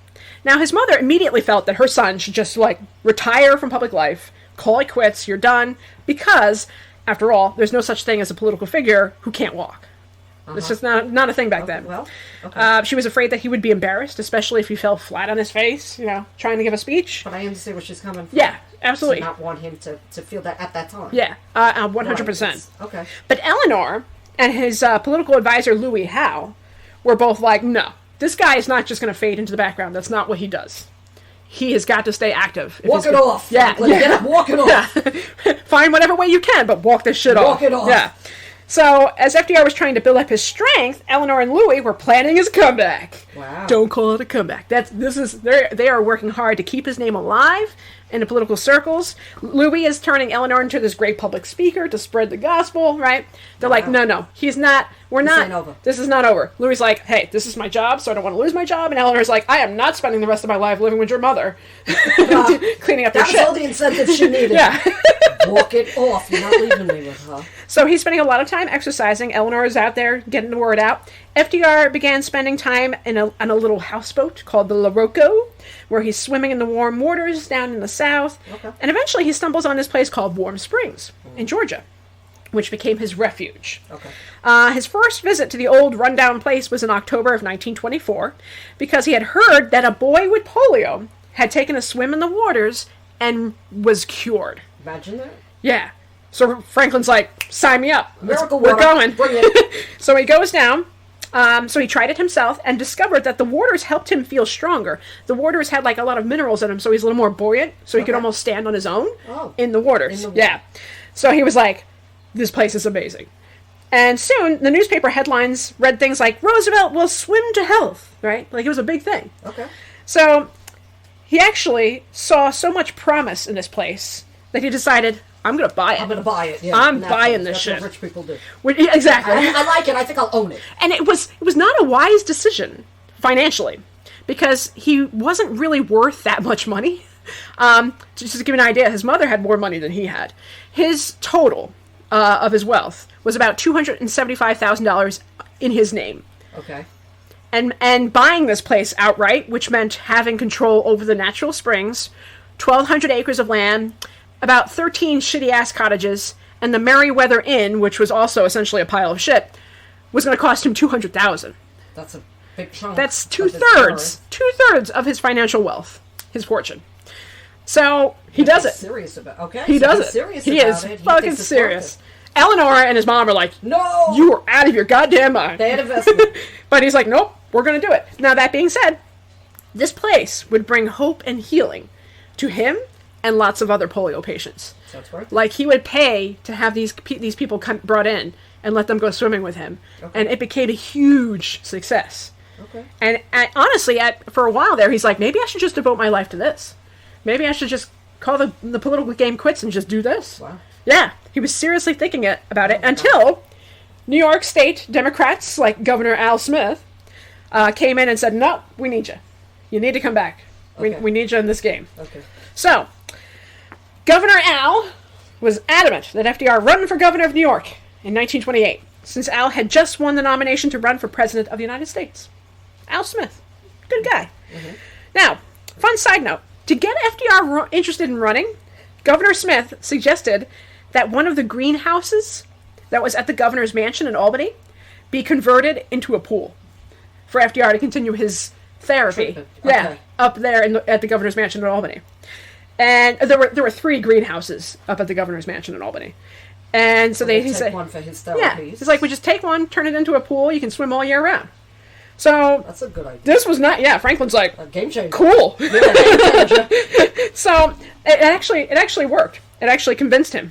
Now, his mother immediately felt that her son should just, like, retire from public life, call it quits, you're done, because, after all, there's no such thing as a political figure who can't walk. It's just not a thing back then. Well, okay. She was afraid that he would be embarrassed, especially if he fell flat on his face, trying to give a speech. But I understand where she's coming from. Yeah, absolutely. To not want him to feel that at that time. Yeah, 100%. Right. Okay. But Eleanor and his political advisor, Louis Howe, were both like, no, this guy is not just going to fade into the background. That's not what he does. He has got to stay active. Walk it off. Yeah. Get up, walk it off. Yeah. Find whatever way you can, but walk this shit off. Walk it off. Yeah. So, as FDR was trying to build up his strength, Eleanor and Louis were planning his comeback. Wow. Don't call it a comeback. They are working hard to keep his name alive in the political circles. Louis is turning Eleanor into this great public speaker to spread the gospel, right? They're like, no, he's not. Ain't over. This is not over. Louis is like, hey, this is my job, so I don't want to lose my job. And Eleanor's like, I am not spending the rest of my life living with your mother. Cleaning up their shit. That was all the incentive she needed. Yeah. Walk it off. You're not leaving me with her. So he's spending a lot of time exercising. Eleanor is out there getting the word out. FDR began spending time on a little houseboat called the Larocco, where he's swimming in the warm waters down in the south. Okay. And eventually he stumbles on this place called Warm Springs in Georgia, which became his refuge. Okay. His first visit to the old rundown place was in October of 1924, because he had heard that a boy with polio had taken a swim in the waters and was cured. Imagine that. Yeah. So Franklin's like, sign me up. Miracle We're water. going. Bring it. So he goes down. So he tried it himself and discovered that the waters helped him feel stronger. The waters had like a lot of minerals in him, so he's a little more buoyant, so he could almost stand on his own in the waters. Yeah. So he was like, this place is amazing. And soon, the newspaper headlines read things like, Roosevelt will swim to health, right? Like, it was a big thing. Okay. So he actually saw so much promise in this place that he decided, I'm going to buy it. I'm going to buy it. Yeah, I'm buying this That's shit. what rich people do. Exactly. I like it. I think I'll own it. And it was not a wise decision, because he wasn't really worth that much money. Just to give you an idea, his mother had more money than he had. His total of his wealth was about $275,000 in his name. Okay. And buying this place outright, which meant having control over the natural springs, 1,200 acres of land, about 13 shitty-ass cottages, and the Merryweather Inn, which was also essentially a pile of shit, was going to cost him $200,000. That's a big chunk. That's two-thirds of his financial wealth, his fortune. So he does it. Serious about. Okay. He does it. Serious he about is it. fucking serious. Eleanor and his mom are like, No. you are out of your goddamn mind. Bad investment. But he's like, nope, we're going to do it. Now, that being said, this would bring hope and healing to him and lots of other polio patients. That's right. Like, he would pay to have these people brought in and let them go swimming with him. Okay. And it became a huge success. Okay. And honestly, for a while there, he's like, maybe I should just devote my life to this. Maybe I should just call the political game quits and just do this. Wow. Yeah, he was seriously thinking about it until New York State Democrats, like Governor Al Smith, came in and said, no, we need you. You need to come back. Okay. We need you in this game. Okay. So, Governor Al was adamant that FDR run for governor of New York in 1928, since Al had just won the nomination to run for president of the United States. Al Smith. Good guy. Mm-hmm. Now, fun side note. To get FDR interested in running, Governor Smith suggested that one of the greenhouses that was at the governor's mansion in Albany be converted into a pool for FDR to continue his therapy. Okay. Yeah, up there at the governor's mansion in Albany. And there were 3 greenhouses up at the governor's mansion in Albany. And so he said, one for his therapies. yeah, he's like, we just take one, turn it into a pool, you can swim all year round. So that's a good idea. This was not, Franklin's like, a game changer. Cool. Yeah, game changer. So it actually worked. It actually convinced him.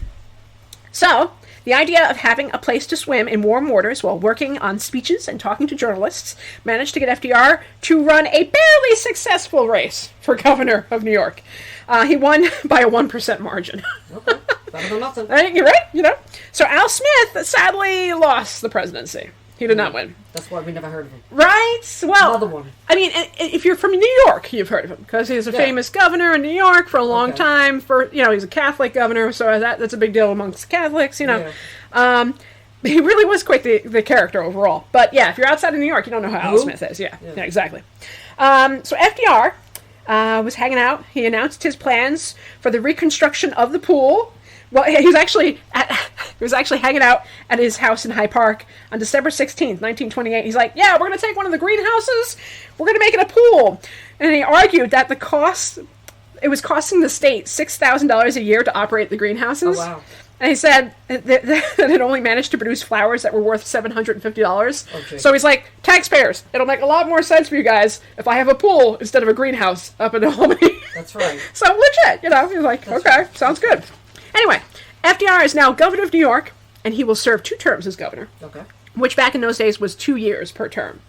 So the idea of having a place to swim in warm waters while working on speeches and talking to journalists managed to get FDR to run a barely successful race for governor of New York. He won by a 1% margin. Okay. Better than nothing. You're right, So Al Smith sadly lost the presidency. He did not win. That's why we never heard of him. Right? Well, another one. I mean, if you're from New York, you've heard of him because he's a famous governor in New York for a long time. He's a Catholic governor, so that's a big deal amongst Catholics. He really was quite the character overall. But yeah, if you're outside of New York, you don't know who Al Smith is. Yeah, exactly. So FDR was hanging out. He announced his plans for the reconstruction of the pool. Well, he was actually hanging out at his house in Hyde Park on December 16th, 1928. He's like, yeah, we're going to take one of the greenhouses. We're going to make it a pool. And he argued that it was costing the state $6,000 a year to operate the greenhouses. Oh, wow. And he said that it only managed to produce flowers that were worth $750. Okay. So he's like, taxpayers, it'll make a lot more sense for you guys if I have a pool instead of a greenhouse up in Albany. That's right. So legit, he's like, that's okay, right. Sounds good. Anyway, FDR is now governor of New York, and he will serve 2 terms as governor. Okay. Which back in those days was 2 years per term.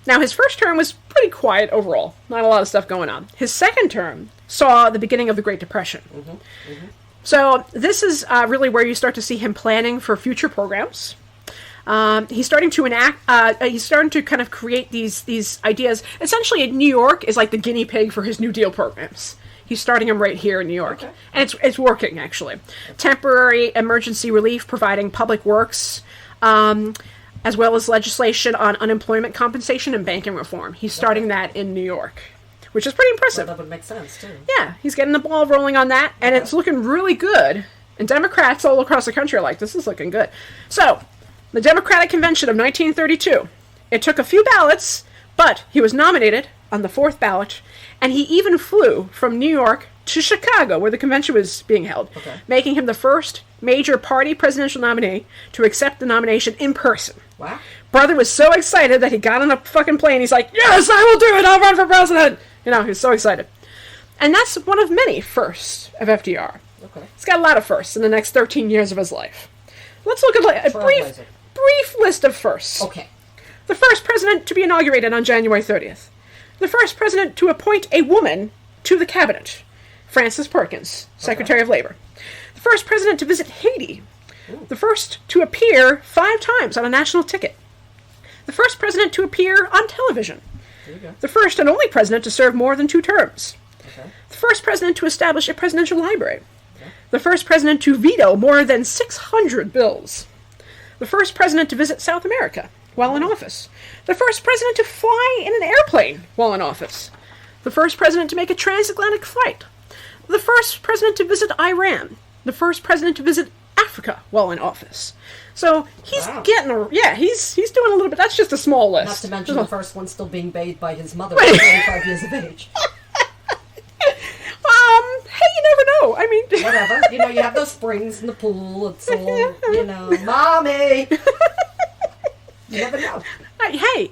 Now, his first term was pretty quiet overall. Not a lot of stuff going on. His second term saw the beginning of the Great Depression. Mm-hmm. Mm-hmm. So this is really where you start to see him planning for future programs. He's starting to kind of create these ideas. Essentially, New York is like the guinea pig for his New Deal programs. He's starting them right here in New York. Okay. And it's working, actually. Temporary emergency relief, providing public works, as well as legislation on unemployment compensation and banking reform. He's starting that in New York, which is pretty impressive. Well, that would make sense, too. Yeah, he's getting the ball rolling on that, and it's looking really good. And Democrats all across the country are like, this is looking good. So, the Democratic Convention of 1932. It took a few ballots, but he was nominated on the 4th ballot, and he even flew from New York to Chicago, where the convention was being held, making him the first major party presidential nominee to accept the nomination in person. Wow. Brother was so excited that he got on a fucking plane. He's like, yes, I will do it. I'll run for president. He was so excited. And that's one of many firsts of FDR. Okay. He's got a lot of firsts in the next 13 years of his life. Let's look at a brief list of firsts. Okay. The first president to be inaugurated on January 30th. The first president to appoint a woman to the cabinet. Frances Perkins, Secretary of Labor. The first president to visit Haiti. Ooh. The first to appear 5 times on a national ticket. The first president to appear on television. There you go. The first and only president to serve more than 2 terms. Okay. The first president to establish a presidential library. Okay. The first president to veto more than 600 bills. The first president to visit South America while in office. The first president to fly in an airplane while in office. The first president to make a transatlantic flight. The first president to visit Iran. The first president to visit Africa while in office. So he's he's doing a little bit. That's just a small list. Not to mention the first one still being bathed by his mother at 25 years of age. Hey, you never know. I mean, whatever. You have those springs in the pool. It's all, mommy. You never know. Hey,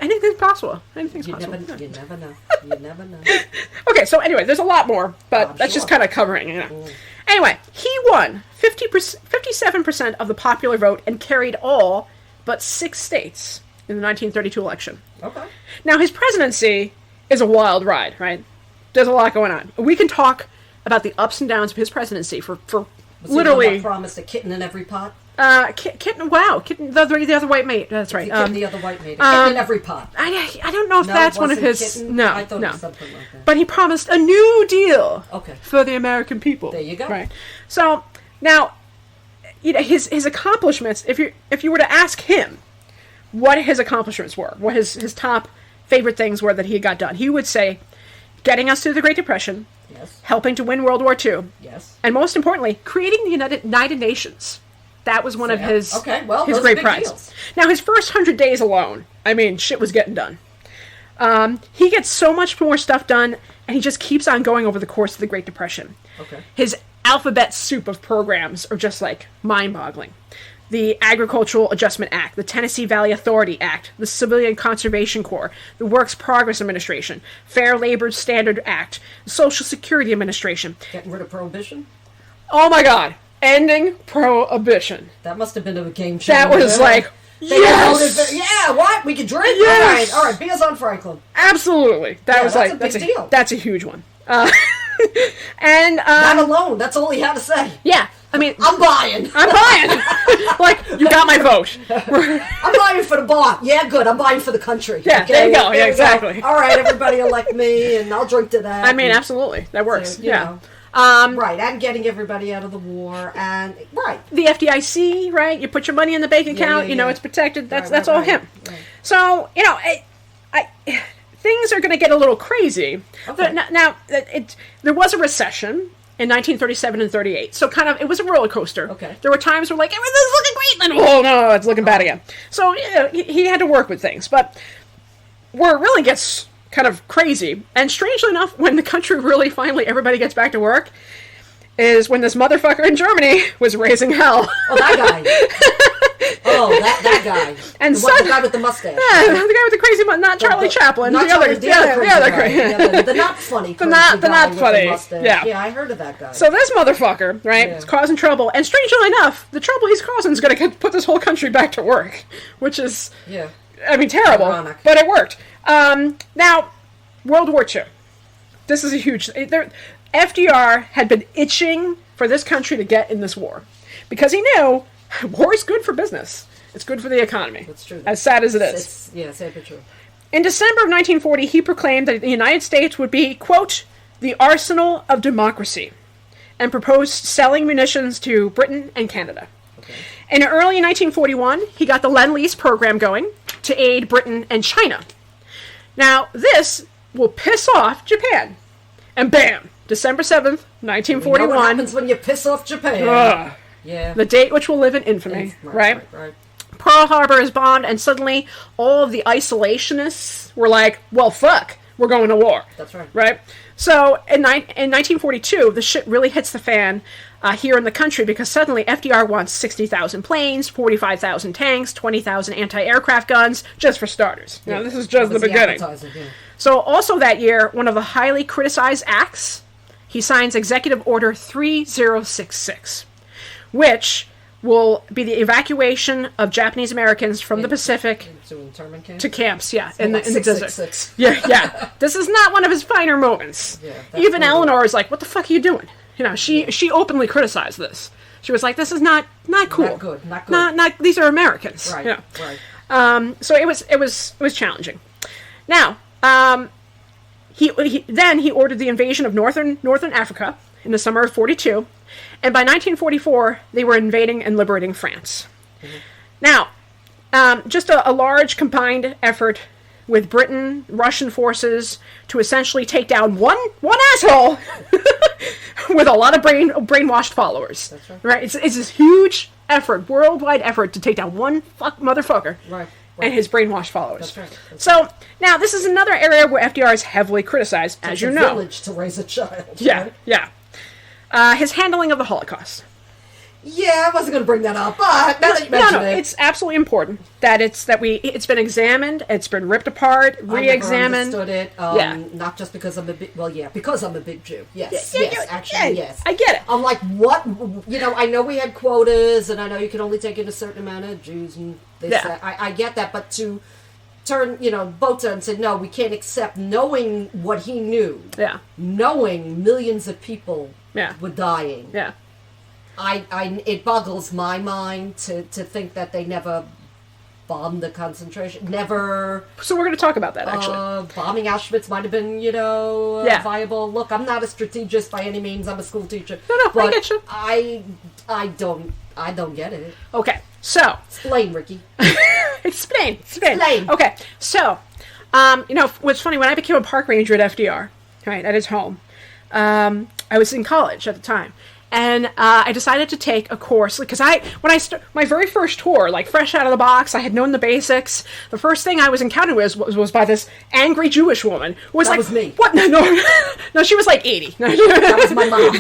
anything's possible. Anything's possible. You never know. You never know. Okay, so anyway, there's a lot more, but that's just kind of covering, Anyway, he won 57% of the popular vote and carried all but 6 states in the 1932 election. Okay. Now, his presidency is a wild ride, right? There's a lot going on. We can talk about the ups and downs of his presidency for literally... promised a kitten in every pot? Kitten, the other white mate. That's right. The other white mate. Kitten in every pot. I don't know if that's one of his... Kitten? No, I thought it was something like that. But he promised a new deal for the American people. There you go. Right. So, now, his accomplishments, if you were to ask him what his accomplishments were, what his top favorite things were that he got done, he would say, getting us through the Great Depression, helping to win World War II, and most importantly, creating the United Nations. That was one of his great prizes. Now, his first 100 days alone, I mean, shit was getting done. He gets so much more stuff done, and he just keeps on going over the course of the Great Depression. Okay. His alphabet soup of programs are just, mind-boggling. The Agricultural Adjustment Act, the Tennessee Valley Authority Act, the Civilian Conservation Corps, the Works Progress Administration, Fair Labor Standard Act, the Social Security Administration. Getting rid of Prohibition? Oh, my God. Ending Prohibition. That must have been a game changer. That was yes! Yeah, what? We can drink? Yes! All right, beers on Franklin. Absolutely. That was that's a big deal. That's a huge one. And not alone. That's all he had to say. Yeah, I mean, I'm buying. Like, you got my vote. I'm buying for the bar. Yeah, good. I'm buying for the country. Yeah, okay? there you go. Yeah, exactly. All right, everybody elect me, and I'll drink to that. I mean, absolutely, that works. So, yeah. Right, and getting everybody out of the war, and right. The FDIC, right? You put your money in the bank account. You know it's protected. That's all him. Right. So things are going to get a little crazy. Okay. Now, there was a recession in 1937 and 38, so kind of it was a roller coaster. Okay. There were times where like everything's looking great, then oh no, it's looking bad again. So he had to work with things, but where it really gets kind of crazy, and strangely enough, when the country really finally everybody gets back to work, is when this motherfucker in Germany was raising hell. Oh, that guy. Oh, that guy. And the guy with the mustache. Yeah, the guy with the crazy, not Charlie Chaplin. Not the other crazy guy. The not funny crazy guy the not with funny. The mustache. Yeah. Yeah, I heard of that guy. So this motherfucker, right, is causing trouble. And strangely enough, the trouble he's causing is going to put this whole country back to work. Which is, I mean, terrible. Ironic. But it worked. Now, World War II. This is a huge... FDR had been itching for this country to get in this war. Because he knew war is good for business. It's good for the economy. That's true. As sad as it is. It's sad but true. In December of 1940, he proclaimed that the United States would be, quote, the arsenal of democracy, and proposed selling munitions to Britain and Canada. Okay. In early 1941, he got the Lend-Lease program going to aid Britain and China. Now, this will piss off Japan. And bam, December 7th, 1941. You know what happens when you piss off Japan. Yeah. The date which will live in infamy, right? Right. Pearl Harbor is bombed, and suddenly all of the isolationists were like, well, fuck, we're going to war. That's right. Right? So in 1942, the shit really hits the fan here in the country, because suddenly FDR wants 60,000 planes, 45,000 tanks, 20,000 anti-aircraft guns, just for starters. Now, this is just the beginning. So also that year, one of the highly criticized acts, he signs Executive Order 3066, which will be the evacuation of Japanese Americans from the Pacific to camps, in the desert. Yeah. This is not one of his finer moments. Even Eleanor is like, what the fuck are you doing? You know, she openly criticized this. She was like, this is not cool. Not good. Not these are Americans. Right. You know? So it was challenging. Now, he ordered the invasion of northern Africa in the summer of 42, and by 1944 they were invading and liberating France. Now, just a large combined effort with Britain, Russian forces to essentially take down one asshole with a lot of brainwashed followers. That's right. It's this huge effort, worldwide effort to take down one motherfucker. Right. And his brainwashed followers. That's right. So now this is another area where FDR is heavily criticized, as you know. A village to raise a child. Yeah, right? His handling of the Holocaust. Yeah, I wasn't going to bring that up, but now that you mention it, it's absolutely important that it's been examined, it's been ripped apart, re-examined. I never understood it. Not just because I'm because I'm a big Jew. Yes, yes. I get it. I'm like, what? You know, I know we had quotas, and I know you can only take in a certain amount of Jews, and they say, I get that, but to turn, both and say, no, we can't accept, knowing what he knew, knowing millions of people were dying. Yeah. It boggles my mind to think that they never bombed the concentration. Never. So we're going to talk about that, actually. Bombing Auschwitz might have been, viable. Look, I'm not a strategist by any means. I'm a school teacher. No, but I get you. I don't get it. Okay, so. Explain, Ricky. Explain. Okay, so, what's funny, when I became a park ranger at FDR, right, at his home, I was in college at the time. And I decided to take a course because my very first tour, like fresh out of the box, I had known the basics. The first thing I was encountered with was by this angry Jewish woman who was was me. What? No, she was like 80. That was my mom.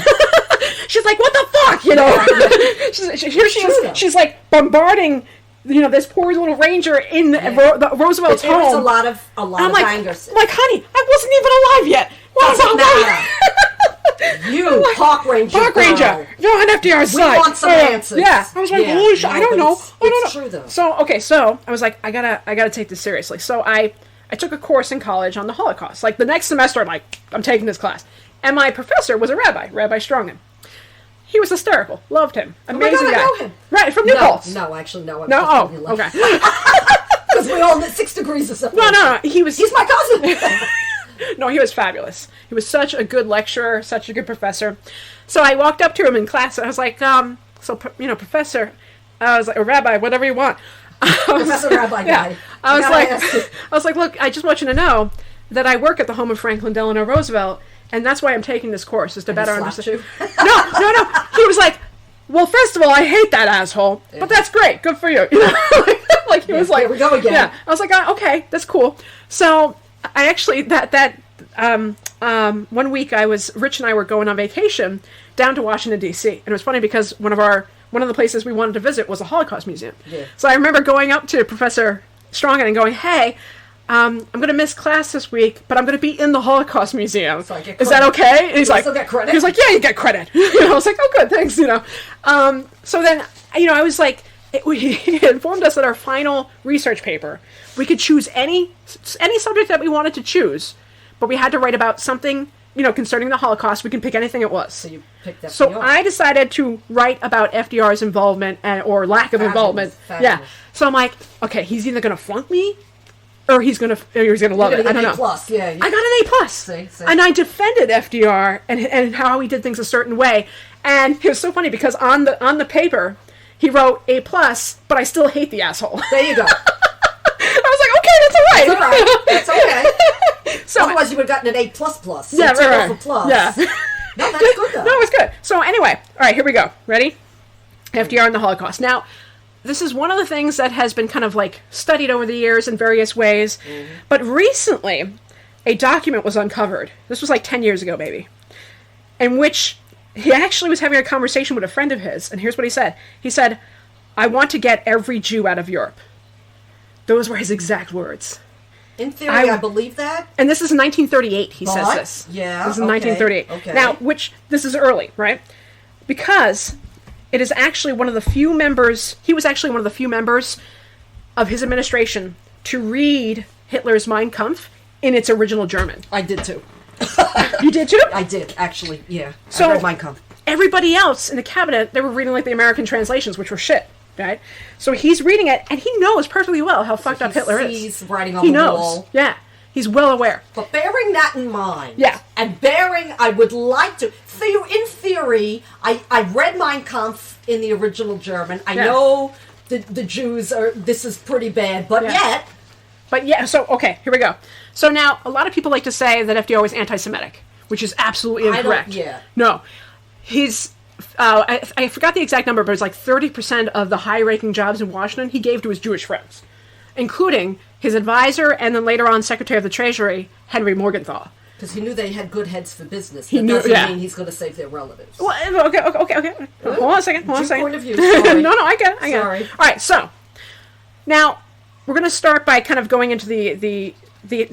She's like, what the fuck, She's like bombarding, this poor little ranger in the Roosevelt's home. There was a lot of anger. Like, honey, I wasn't even alive yet. Doesn't matter. You, Park Ranger. You're on FDR's side. We want some answers. Yeah. I was like, holy shit, I don't know. It's true, though. So I was like, I gotta take this seriously. So I took a course in college on the Holocaust. Like, the next semester, I'm taking this class. And my professor was a rabbi, Rabbi Strongen. He was hysterical. Loved him. Amazing guy. I know him. Right, from New Paltz. No, actually, no. No? Oh, okay. Because we all at 6 degrees of separation. No. He's my cousin. No, he was fabulous. He was such a good lecturer, such a good professor. So I walked up to him in class, and I was like, Professor, I was like, or Rabbi, whatever you want. Professor Rabbi guy. Yeah. I was like, look, I just want you to know that I work at the home of Franklin Delano Roosevelt, and that's why I'm taking this course, is to better understand. No. He was like, well, first of all, I hate that asshole, but that's great. Good for you. Like he was like, here we go again. Yeah. I was like, okay, that's cool. So I actually one week Rich and I were going on vacation down to Washington D.C. and it was funny because one of the places we wanted to visit was a Holocaust museum. Yeah. So I remember going up to Professor Strongen and going, hey. I'm going to miss class this week, but I'm going to be in the Holocaust Museum. So is that okay? And he's like, still get credit? He was like, yeah, you get credit. I was like, oh, good, thanks. So then, I was like, he informed us that our final research paper, we could choose any subject that we wanted to choose, but we had to write about something, concerning the Holocaust. We can pick anything it was. So you picked FDR. So I decided to write about FDR's involvement or lack of involvement. Fabulous. Yeah. So I'm like, okay, he's either going to flunk me. Or he's gonna love it. I don't know. Plus. Yeah, I got an A+. See. And I defended FDR and how he did things a certain way. And it was so funny because on the paper he wrote A+, but I still hate the asshole. There you go. I was like, okay, that's all right. That's all right. That's okay. So otherwise you would have gotten an A++. So yeah, right. Off a plus. Yeah. No, that's good though. No, it's good. So anyway, all right, here we go. Ready? FDR and the Holocaust. Now. This is one of the things that has been kind of like studied over the years in various ways. Mm-hmm. But recently, a document was uncovered. This was like 10 years ago, maybe. In which he actually was having a conversation with a friend of his. And here's what he said. He said, I want to get every Jew out of Europe. Those were his exact words. In theory, I believe that. And this is 1938, he says this. Yeah. This is 1938. Okay. Now, this is early, right? Because... it is actually one of the few members, he was actually one of the few members of his administration to read Hitler's Mein Kampf in its original German. I did too. You did too? I did, actually, yeah. So I read Mein Kampf. Everybody else in the cabinet, they were reading like the American translations, which were shit, right? So he's reading it, and he knows perfectly well how fucked up Hitler is. He's writing on the wall. Yeah. He's well aware. But bearing that in mind, yeah, and I would like to, in theory, I read Mein Kampf in the original German. I know the Jews this is pretty bad, but yet. But yeah, so, okay, here we go. So now, a lot of people like to say that FDR was anti-Semitic, which is absolutely incorrect. No. He's, I forgot the exact number, but it's like 30% of the high-ranking jobs in Washington he gave to his Jewish friends, including his advisor and then later on Secretary of the Treasury, Henry Morgenthau. Because he knew they had good heads for business. That doesn't mean he's going to save their relatives. Well, okay. Hold on a second. Point of view. Sorry. No, I get it. Sorry. All right, so now we're going to start by kind of going into the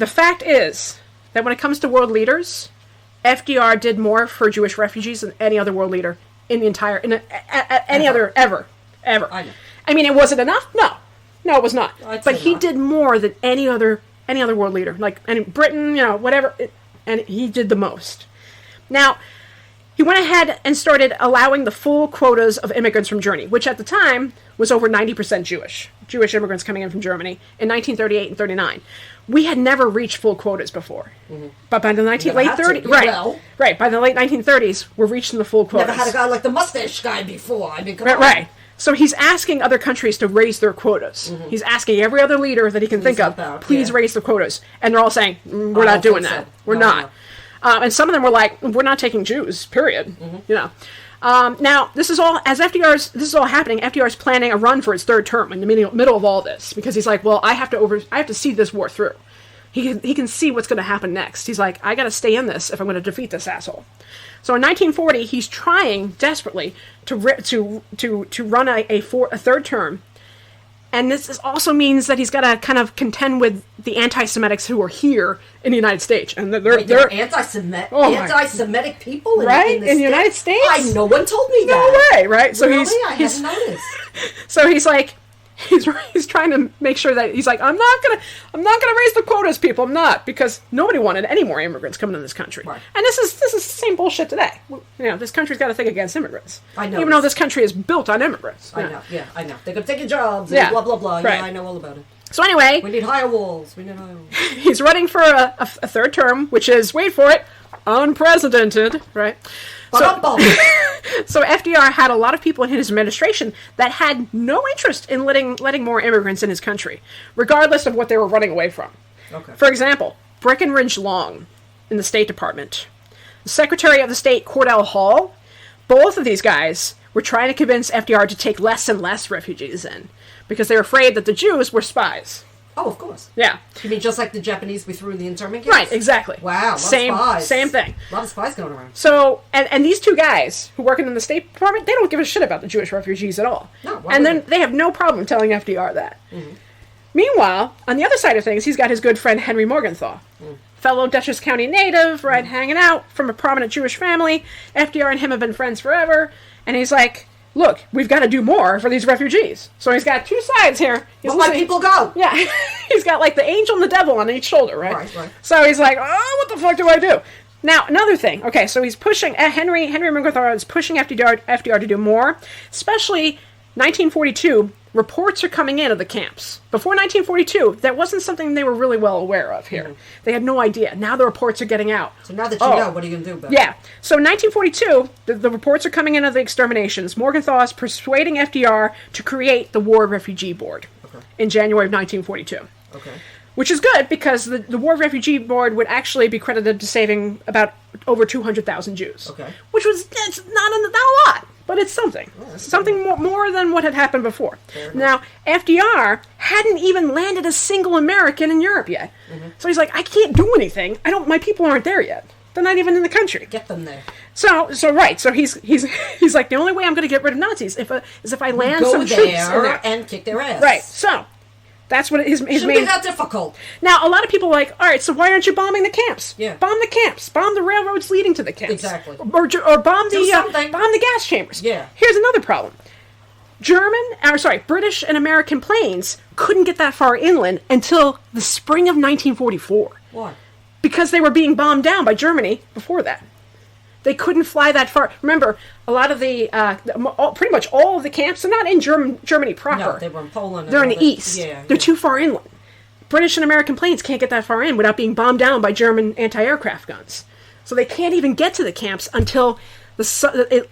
fact is that when it comes to world leaders, FDR did more for Jewish refugees than any other world leader in the entire ever. I know. I mean, was it enough? No, it was not. But he did more than any other world leader, like in Britain, whatever, and he did the most. Now, he went ahead and started allowing the full quotas of immigrants from Germany, which at the time was over 90% Jewish immigrants coming in from Germany in 1938 and 39. We had never reached full quotas before, but by the late 30s, right, by the late 1930s, we're reaching the full quotas. Never had a guy like the mustache guy before. I mean, right. So he's asking other countries to raise their quotas. Mm-hmm. He's asking every other leader that he can think of, please raise the quotas. And they're all saying, we're not doing that. We're not. And some of them were like, we're not taking Jews, period. Mm-hmm. Now, this is all happening. FDR's planning a run for his third term in the middle of all this. Because he's like, well, I have to see this war through. He can see what's going to happen next. He's like, I got to stay in this if I'm going to defeat this asshole. So in 1940, he's trying desperately to run a third term, and this also means that he's got to kind of contend with the anti-Semitics who are here in the United States, and they're anti-Semitic people in the United States. No one told me that. No way, right? So really? I hadn't noticed. So he's like, he's trying to make sure that he's like, I'm not gonna raise the quotas, people. I'm not, because nobody wanted any more immigrants coming to this country. Right. And this is the same bullshit today. You know, this country's got a thing against immigrants. I know. Even though this country is built on immigrants. I know. Yeah, I know. They're gonna take your jobs. And Yeah. blah blah blah. Right. Yeah, I know all about it. So anyway, We need higher walls. he's running for a third term, which is, wait for it, unprecedented, right? So FDR had a lot of people in his administration that had no interest in letting more immigrants in his country, regardless of what they were running away from. Okay. For example, Breckinridge Long in the State Department, the Secretary of the State Cordell Hull, both of these guys were trying to convince FDR to take less and less refugees in, because they were afraid that the Jews were spies. Oh, of course. Yeah. You mean just like the Japanese we threw in the internment camps? Right, exactly. Wow, same spies. Same thing. A lot of spies going around. So, and these two guys who work in the State Department, they don't give a shit about the Jewish refugees at all. No, why and would then they have no problem telling FDR that. Mm-hmm. Meanwhile, on the other side of things, he's got his good friend Henry Morgenthau, fellow Dutchess County native, right, hanging out from a prominent Jewish family. FDR and him have been friends forever, and he's like, look, we've got to do more for these refugees. So he's got two sides here. But let people go. Yeah. He's got like the angel and the devil on each shoulder, right? Right. So he's like, oh, what the fuck do I do? Now, another thing. Okay, so he's pushing, Henry Morgenthau is pushing FDR to do more, especially 1942. Reports are coming in of the camps. Before 1942, that wasn't something they were really well aware of here. Mm-hmm. They had no idea. Now the reports are getting out. So now that you know, what are you going to do about it? Yeah. So in 1942, the reports are coming in of the exterminations. Morgenthau is persuading FDR to create the War Refugee Board in January of 1942. Okay. Which is good, because the War Refugee Board would actually be credited to saving about over 200,000 Jews. Okay. Which was, it's not a lot, but it's something. Oh, something more than what had happened before. Now, FDR hadn't even landed a single American in Europe yet. Mm-hmm. So he's like, I can't do anything. My people aren't there yet. They're not even in the country. Get them there. So he's like, the only way I'm going to get rid of Nazis is if I land some troops in there and kick their ass. Right. So that's what his Shouldn't main. be that difficult. Now, a lot of people are like, all right, so why aren't you bombing the camps? Yeah. Bomb the camps. Bomb the railroads leading to the camps. Exactly. Or bomb the gas chambers. Yeah. Here's another problem. British and American planes couldn't get that far inland until the spring of 1944. Why? Because they were being bombed down by Germany before that. They couldn't fly that far. Remember, a lot of pretty much all of the camps are not in Germany proper. No, they were in Poland. They're in the east. Yeah, They're too far inland. British and American planes can't get that far in without being bombed down by German anti-aircraft guns. So they can't even get to the camps until the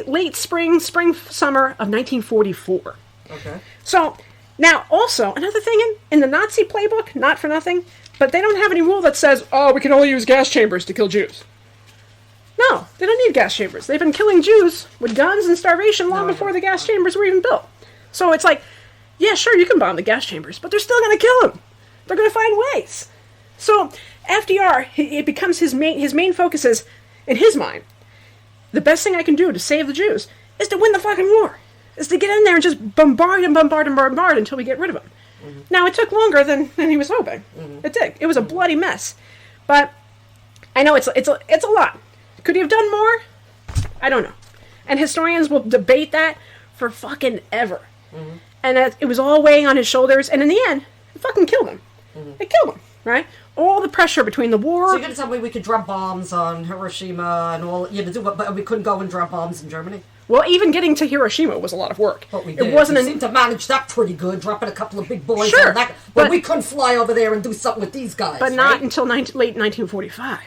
late spring, summer of 1944. Okay. So, now, also, another thing in the Nazi playbook, not for nothing, but they don't have any rule that says, oh, we can only use gas chambers to kill Jews. No, they don't need gas chambers. They've been killing Jews with guns and starvation long before the gas chambers were even built. So it's like, yeah, sure, you can bomb the gas chambers, but they're still going to kill them. They're going to find ways. So FDR, it becomes his main focus is, in his mind, the best thing I can do to save the Jews is to win the fucking war. Is to get in there and just bombard until we get rid of them. Mm-hmm. Now, it took longer than he was hoping. Mm-hmm. It did. It was a bloody mess. But I know it's a lot. Could he have done more? I don't know. And historians will debate that for fucking ever. Mm-hmm. And it was all weighing on his shoulders, and in the end, it fucking killed him. Mm-hmm. It killed him, right? All the pressure between the war... So you're going to tell me we could drop bombs on Hiroshima and all... but we couldn't go and drop bombs in Germany? Well, even getting to Hiroshima was a lot of work. But we did. It wasn't. We seemed to manage that pretty good, dropping a couple of big boys. Sure, on that, but we couldn't fly over there and do something with these guys. But not until late 1945.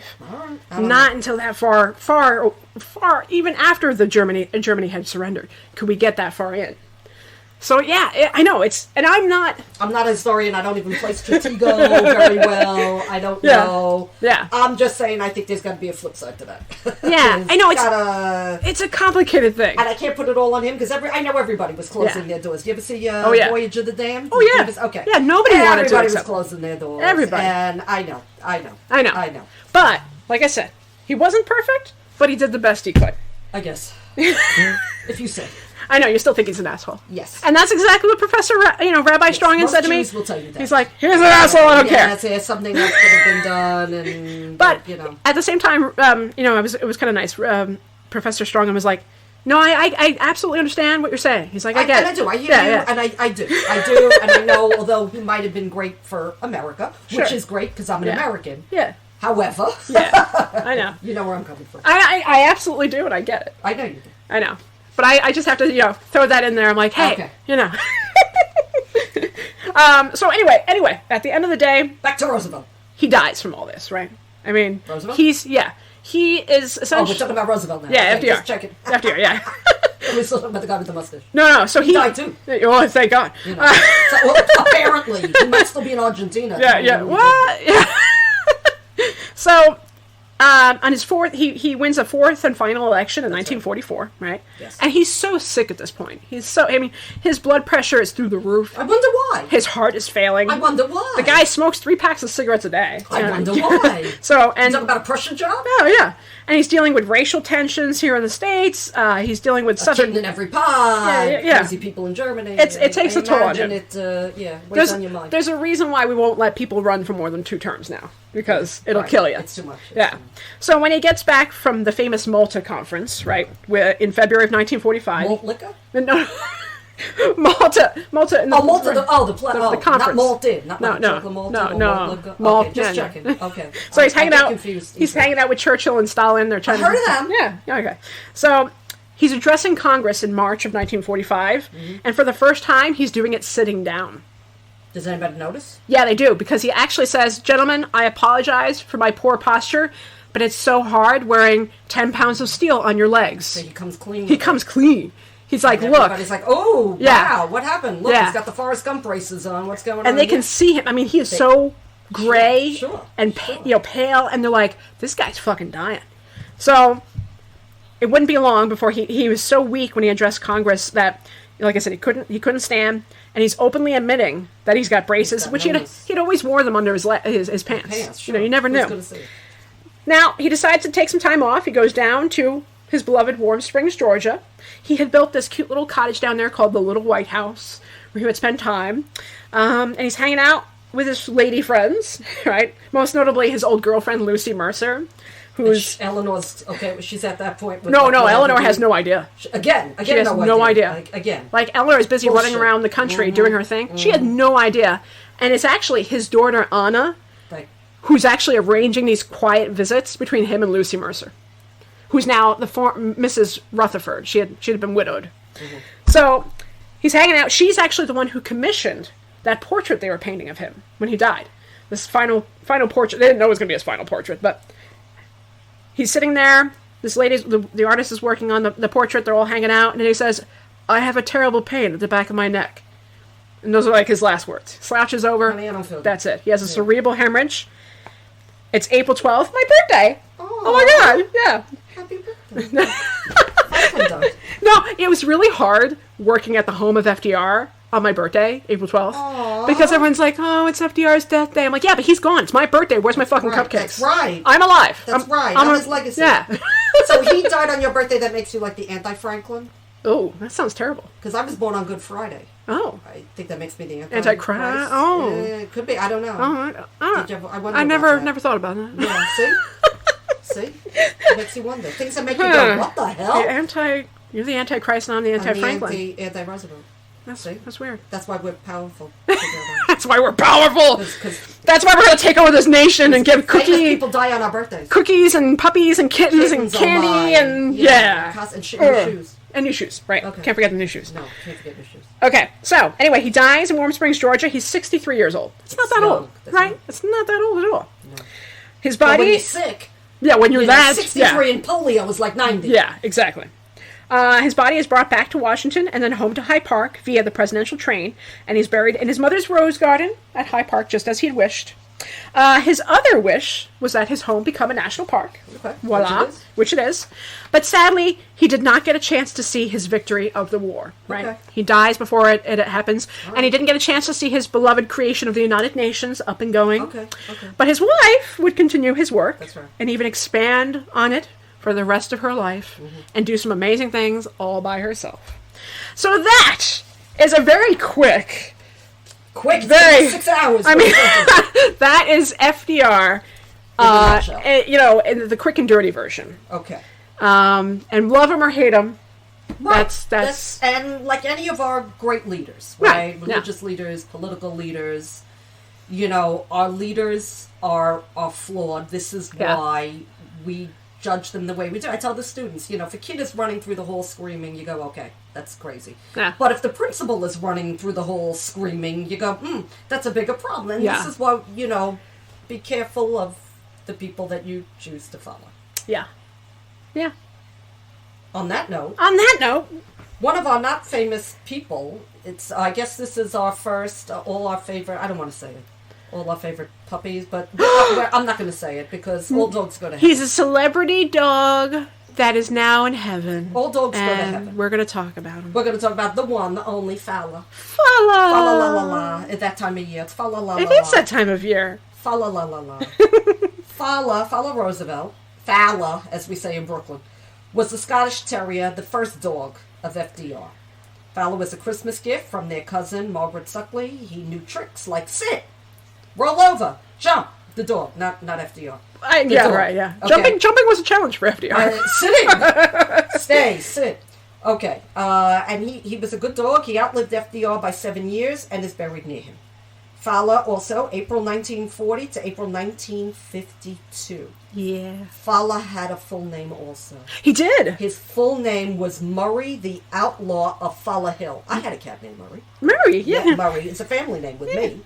Not until that far. Even after Germany had surrendered, could we get that far in? So yeah, I know and I'm not a historian. I don't even play Stratego very well. I don't know. Yeah. I'm just saying. I think there's got to be a flip side to that. Yeah, I know it's a complicated thing, and I can't put it all on him because I know everybody was closing their doors. Do you ever see Voyage of the Damned? Oh yeah. Okay. Yeah, nobody wanted to. Everybody was closing their doors. Everybody. And I know. But like I said, he wasn't perfect, but he did the best he could. I guess. If you say. I know, you still think he's an asshole. Yes. And that's exactly what Rabbi Strongen said to me. Will tell you that. He's like, he's an asshole, I don't care. That's something that could have been done. And, but, at the same time, it was kind of nice. Professor Strongen was like, No, I absolutely understand what you're saying. He's like, I get it. And I do. I hear you, and I do. And I know, although he might have been great for America, which is great because I'm an American. Yeah. However. I know. You know where I'm coming from. I absolutely do, and I get it. I know you do. I know. But I just have to, throw that in there. I'm like, hey, So anyway, at the end of the day. Back to Roosevelt. He dies from all this, right? I mean. Roosevelt? He is essentially. Oh, we're talking about Roosevelt now. Yeah, okay, FDR. Just checking. FDR, yeah. We're still talking about the guy with the mustache. No, so he died too. Oh, thank God. Apparently. He might still be in Argentina. Yeah. What? Yeah. So, on his fourth, he wins a fourth and final election in 1944, right? Yes. And he's so sick at this point. His blood pressure is through the roof. I wonder why. His heart is failing. I wonder why. The guy smokes 3 packs of cigarettes a day. I wonder why. So, and talking about a Prussian job? Oh, yeah. And he's dealing with racial tensions here in the States. He's dealing with southern in every pie. Yeah. Crazy people in Germany. It takes a toll on him. It weighs on your mind. There's a reason why we won't let people run for more than 2 terms now. Because it'll kill you. It's too much. So when he gets back from the famous Malta conference, right, in February of 1945. Malt liquor? No. Malta. The conference. Not malted. Not chocolate malt. No. Okay, just checking. Okay. So he's hanging out. Confused. He's hanging out with Churchill and Stalin. They're trying. I heard of them. Yeah. Okay. So he's addressing Congress in March of 1945, and for the first time, he's doing it sitting down. Does anybody notice? Yeah, they do, because he actually says, "Gentlemen, I apologize for my poor posture, but it's so hard wearing 10 pounds of steel on your legs." So he comes clean. He's like, look. Everybody's like, oh, wow, what happened? Look, he's got the Forrest Gump braces on. What's going on? And they can see him. I mean, he is so gray and pale, and they're like, this guy's fucking dying. So it wouldn't be long before he was so weak when he addressed Congress that, like I said, he couldn't stand, and he's openly admitting that he's got braces, which he'd always wore them under his pants. You never knew. Now, he decides to take some time off. He goes down to his beloved Warm Springs, Georgia. He had built this cute little cottage down there called the Little White House, where he would spend time. And he's hanging out with his lady friends, right? Most notably his old girlfriend, Lucy Mercer, who's... Eleanor's... Okay, she's at that point... No, Eleanor has no idea. Again, she has no idea. Like, Eleanor is busy running around the country doing her thing. She had no idea. And it's actually his daughter, Anna, who's actually arranging these quiet visits between him and Lucy Mercer, who's now the Mrs. Rutherford. She had been widowed. So he's hanging out. She's actually the one who commissioned that portrait they were painting of him when he died. This final portrait. They didn't know it was going to be his final portrait, but he's sitting there. This lady, the artist, is working on the portrait. They're all hanging out, and he says, "I have a terrible pain at the back of my neck." And those are like his last words. Slouches over. Honey, I don't feel that's it. He has a cerebral hemorrhage. It's April 12th, my birthday. Oh my God, yeah. Happy birthday. No, it was really hard working at the home of FDR on my birthday, April 12th. Because everyone's like, oh, it's FDR's death day. I'm like, yeah, but he's gone. It's my birthday. Where's my fucking cupcakes? That's right. I'm alive. That's right. I'm his legacy. Yeah. So he died on your birthday. That makes you like the anti-Franklin? Oh, that sounds terrible. Because I was born on Good Friday. Oh. I think that makes me the Antichrist. Oh. It could be. I don't know. I never thought about that. Yeah, see? It makes you wonder. Things that make you go, what the hell? You're the Antichrist and I'm the anti-Franklin. I'm the anti-Roosevelt. That's weird. That's why we're powerful. That's why we're powerful. That's why we're going to take over this nation and give people die on our birthdays. Cookies and puppies and kittens and candy and and new shoes. And new shoes, right. Okay. Can't forget the new shoes. No, can't forget new shoes. Okay, so, anyway, he dies in Warm Springs, Georgia. He's 63 years old. It's not that old, right? It's not that old at all. No. His body... But when you're sick... Yeah, when you're that... 63 and polio was like 90. Yeah, exactly. His body is brought back to Washington and then home to Hyde Park via the presidential train, and he's buried in his mother's rose garden at Hyde Park, just as he'd wished. His other wish was that his home become a national park. Okay. Voila. Which it is. But sadly, he did not get a chance to see his victory of the war. Right? Okay. He dies before it happens. Right. And he didn't get a chance to see his beloved creation of the United Nations up and going. Okay. But his wife would continue his work. That's right. And even expand on it for the rest of her life and do some amazing things all by herself. So that is a very quick, very 6 hours. I mean, that is FDR, in the quick and dirty version. Okay. And love him or hate him, Right. That's and like any of our great leaders, Right, right? Religious leaders, political leaders. You know, our leaders are flawed. This is why we judge them the way we do. I tell the students, you know, if a kid is running through the hall screaming, you go, okay, that's crazy. Yeah. But if the principal is running through the hall screaming, you go, that's a bigger problem. And this is why, you know, be careful of the people that you choose to follow. Yeah. Yeah. On that note, one of our not famous people, I guess this is our first, all our favorite, I don't want to say it, all our favorite puppies, but I'm not going to say it because all dogs go to heaven. He's a celebrity dog that is now in heaven. All dogs go to heaven. We're going to talk about him. We're going to talk about the one, the only Fala. Fala! Fala la la la. At that time of year. It's Fala la la la. It is that time of year. Fala la la la. Fala Roosevelt, Fala, as we say in Brooklyn, was the Scottish Terrier, the first dog of FDR. Fala was a Christmas gift from their cousin, Margaret Suckley. He knew tricks like sit, roll over, jump. The dog, not FDR. Yeah, dog. Right, yeah. Okay. Jumping was a challenge for FDR. Sitting. Sit. Okay. And he was a good dog. He outlived FDR by 7 years and is buried near him. Fala also, April 1940 to April 1952. Yeah. Fala had a full name also. He did. His full name was Murray the Outlaw of Fala Hill. I had a cat named Murray. Murray, yeah. Murray. It's a family name with me.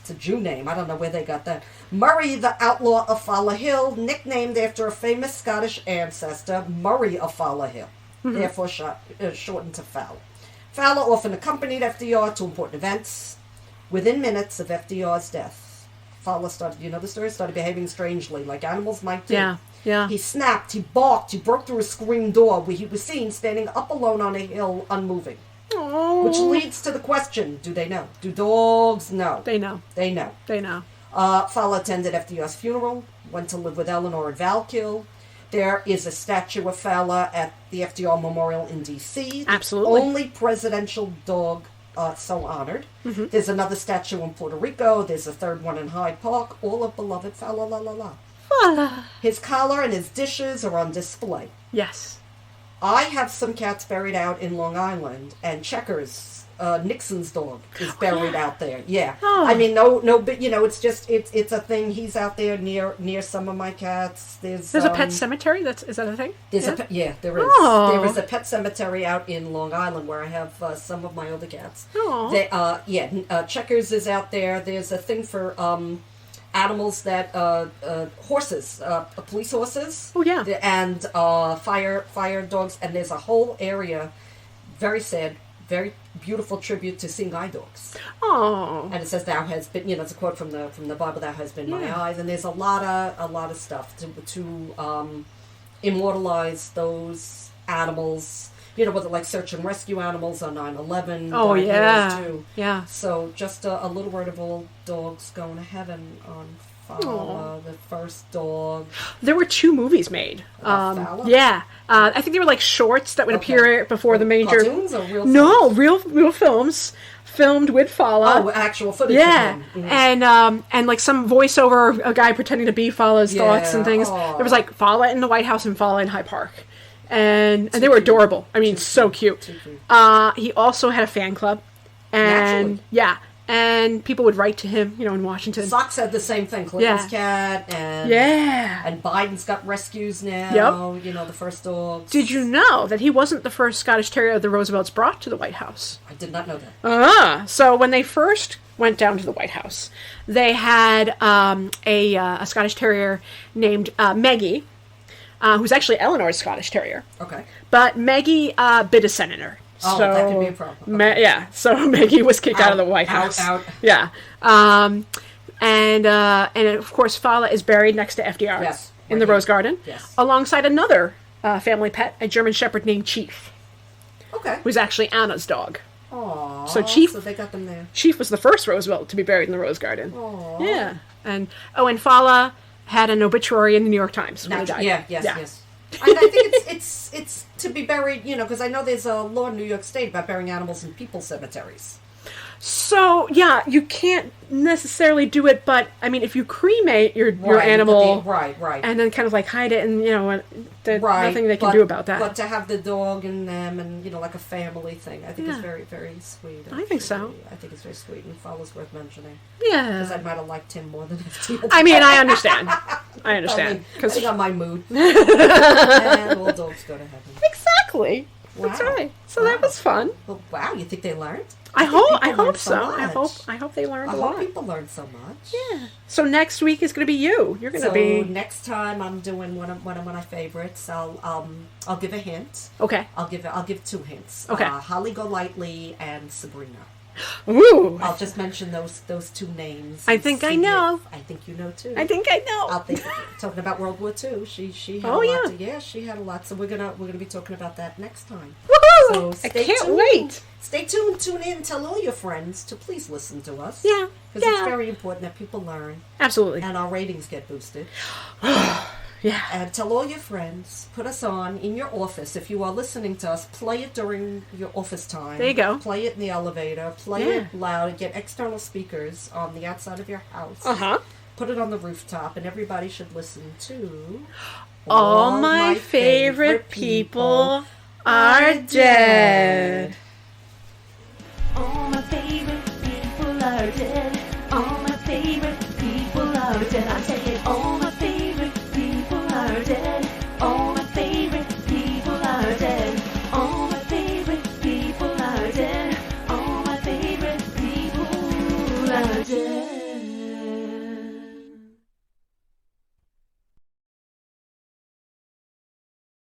It's a Jew name. I don't know where they got that. Murray the Outlaw of Fala Hill, nicknamed after a famous Scottish ancestor, Murray of Fala Hill. Therefore shortened to Fala. Fala often accompanied FDR to important events. Within minutes of FDR's death, Fala started, you know the story, started behaving strangely, like animals might do. Yeah. He snapped, he barked, he broke through a screen door where he was seen standing up alone on a hill, unmoving. Oh. Which leads to the question, do they know? Do dogs know? They know. They know. They know. Fala attended FDR's funeral, went to live with Eleanor and Valkill. There is a statue of Fala at the FDR Memorial in D.C. Absolutely. Only presidential dog so honored. There's another statue in Puerto Rico. There's a third one in Hyde Park. All of beloved Fala la la la. Fala. His collar and his dishes are on display. Yes. I have some cats buried out in Long Island, and Checkers, Nixon's dog, is buried out there. Yeah. Oh. I mean, no, but you know, it's just it's a thing. He's out there near some of my cats. There's a pet cemetery. Is that a thing? There's there is. Oh. There is a pet cemetery out in Long Island where I have some of my older cats. Oh. Checkers is out there. There's a thing for animals that horses, police horses. Oh yeah. And fire dogs, and there's a whole area. Very sad, very beautiful tribute to seeing eye dogs. Oh. And it says, "Thou has been," it's a quote from the Bible. "Thou has been my eyes." And there's a lot of stuff to immortalize those animals. You know, whether like search and rescue animals on 9/11. Oh yeah. Too. Yeah. So just a little word of all dogs going to heaven on Fala, the first dog. There were 2 movies made. Fala? Yeah. I think they were like shorts that would appear before the major. Cartoons or real films? No, real films filmed with Fala. Oh, actual footage. Yeah. Of him. And like some voiceover, a guy pretending to be Fala's thoughts and things. Aw. There was like Fala in the White House and Fala in Hyde Park. And they were adorable. I mean, so cute. He also had a fan club. And naturally. And people would write to him, in Washington. Sox had the same thing. Clinton's cat and and Biden's got rescues now. Yep. The first dogs. Did you know that he wasn't the first Scottish Terrier the Roosevelts brought to the White House? I did not know that. So when they first went down to the White House, they had a Scottish Terrier named Maggie, who's actually Eleanor's Scottish Terrier. Okay. But Maggie bit a senator. Oh, that could be a problem. Okay. So Maggie was kicked out of the White House. Out. Yeah. And of course, Fala is buried next to FDR in the Rose Garden, alongside another family pet, a German Shepherd named Chief. Okay. Who's actually Anna's dog. Aww. So Chief. So they got them there. Chief was the first Roosevelt to be buried in the Rose Garden. Aww. Yeah. And Fala had an obituary in the New York Times when he died. Yes. And I think it's to be buried, because I know there's a law in New York State about burying animals in people's cemeteries. So, yeah, you can't necessarily do it, but, I mean, if you cremate your animal... Right. And then kind of, like, hide it, and, you know, there's nothing they can do about that. But to have the dog and them and, you know, like a family thing, I think it's very, very sweet. I think so. I think it's very sweet, and Fala's worth mentioning. Yeah. Because I might have liked him more than FT. I mean, I understand. Depending on my mood. And all dogs go to heaven. Exactly. Wow. That's right. So that was fun. Well, wow, you think they learned? I hope so. I hope they learned a lot. I hope people learned so much. Yeah. So next week is going to be you. You're going to be. So next time I'm doing one of my favorites. I'll give a hint. Okay. I'll give 2 hints. Okay. Holly Golightly and Sabrina. Ooh. I'll just mention those 2 names. I think I know. I think you know too. I think I know. Talking about World War II. She had a lot. She had a lot. So we're gonna be talking about that next time. Woohoo! So I can't wait. Stay tuned. Tune in. Tell all your friends to please listen to us. Yeah. Because it's very important that people learn. Absolutely. And our ratings get boosted. Yeah. And tell all your friends. Put us on in your office. If you are listening to us, play it during your office time. There you go. Play it in the elevator. Play it loud. Get external speakers on the outside of your house. Put it on the rooftop, and everybody should listen to... All my favorite people are dead. All my favorite people are dead. All my favorite people are dead.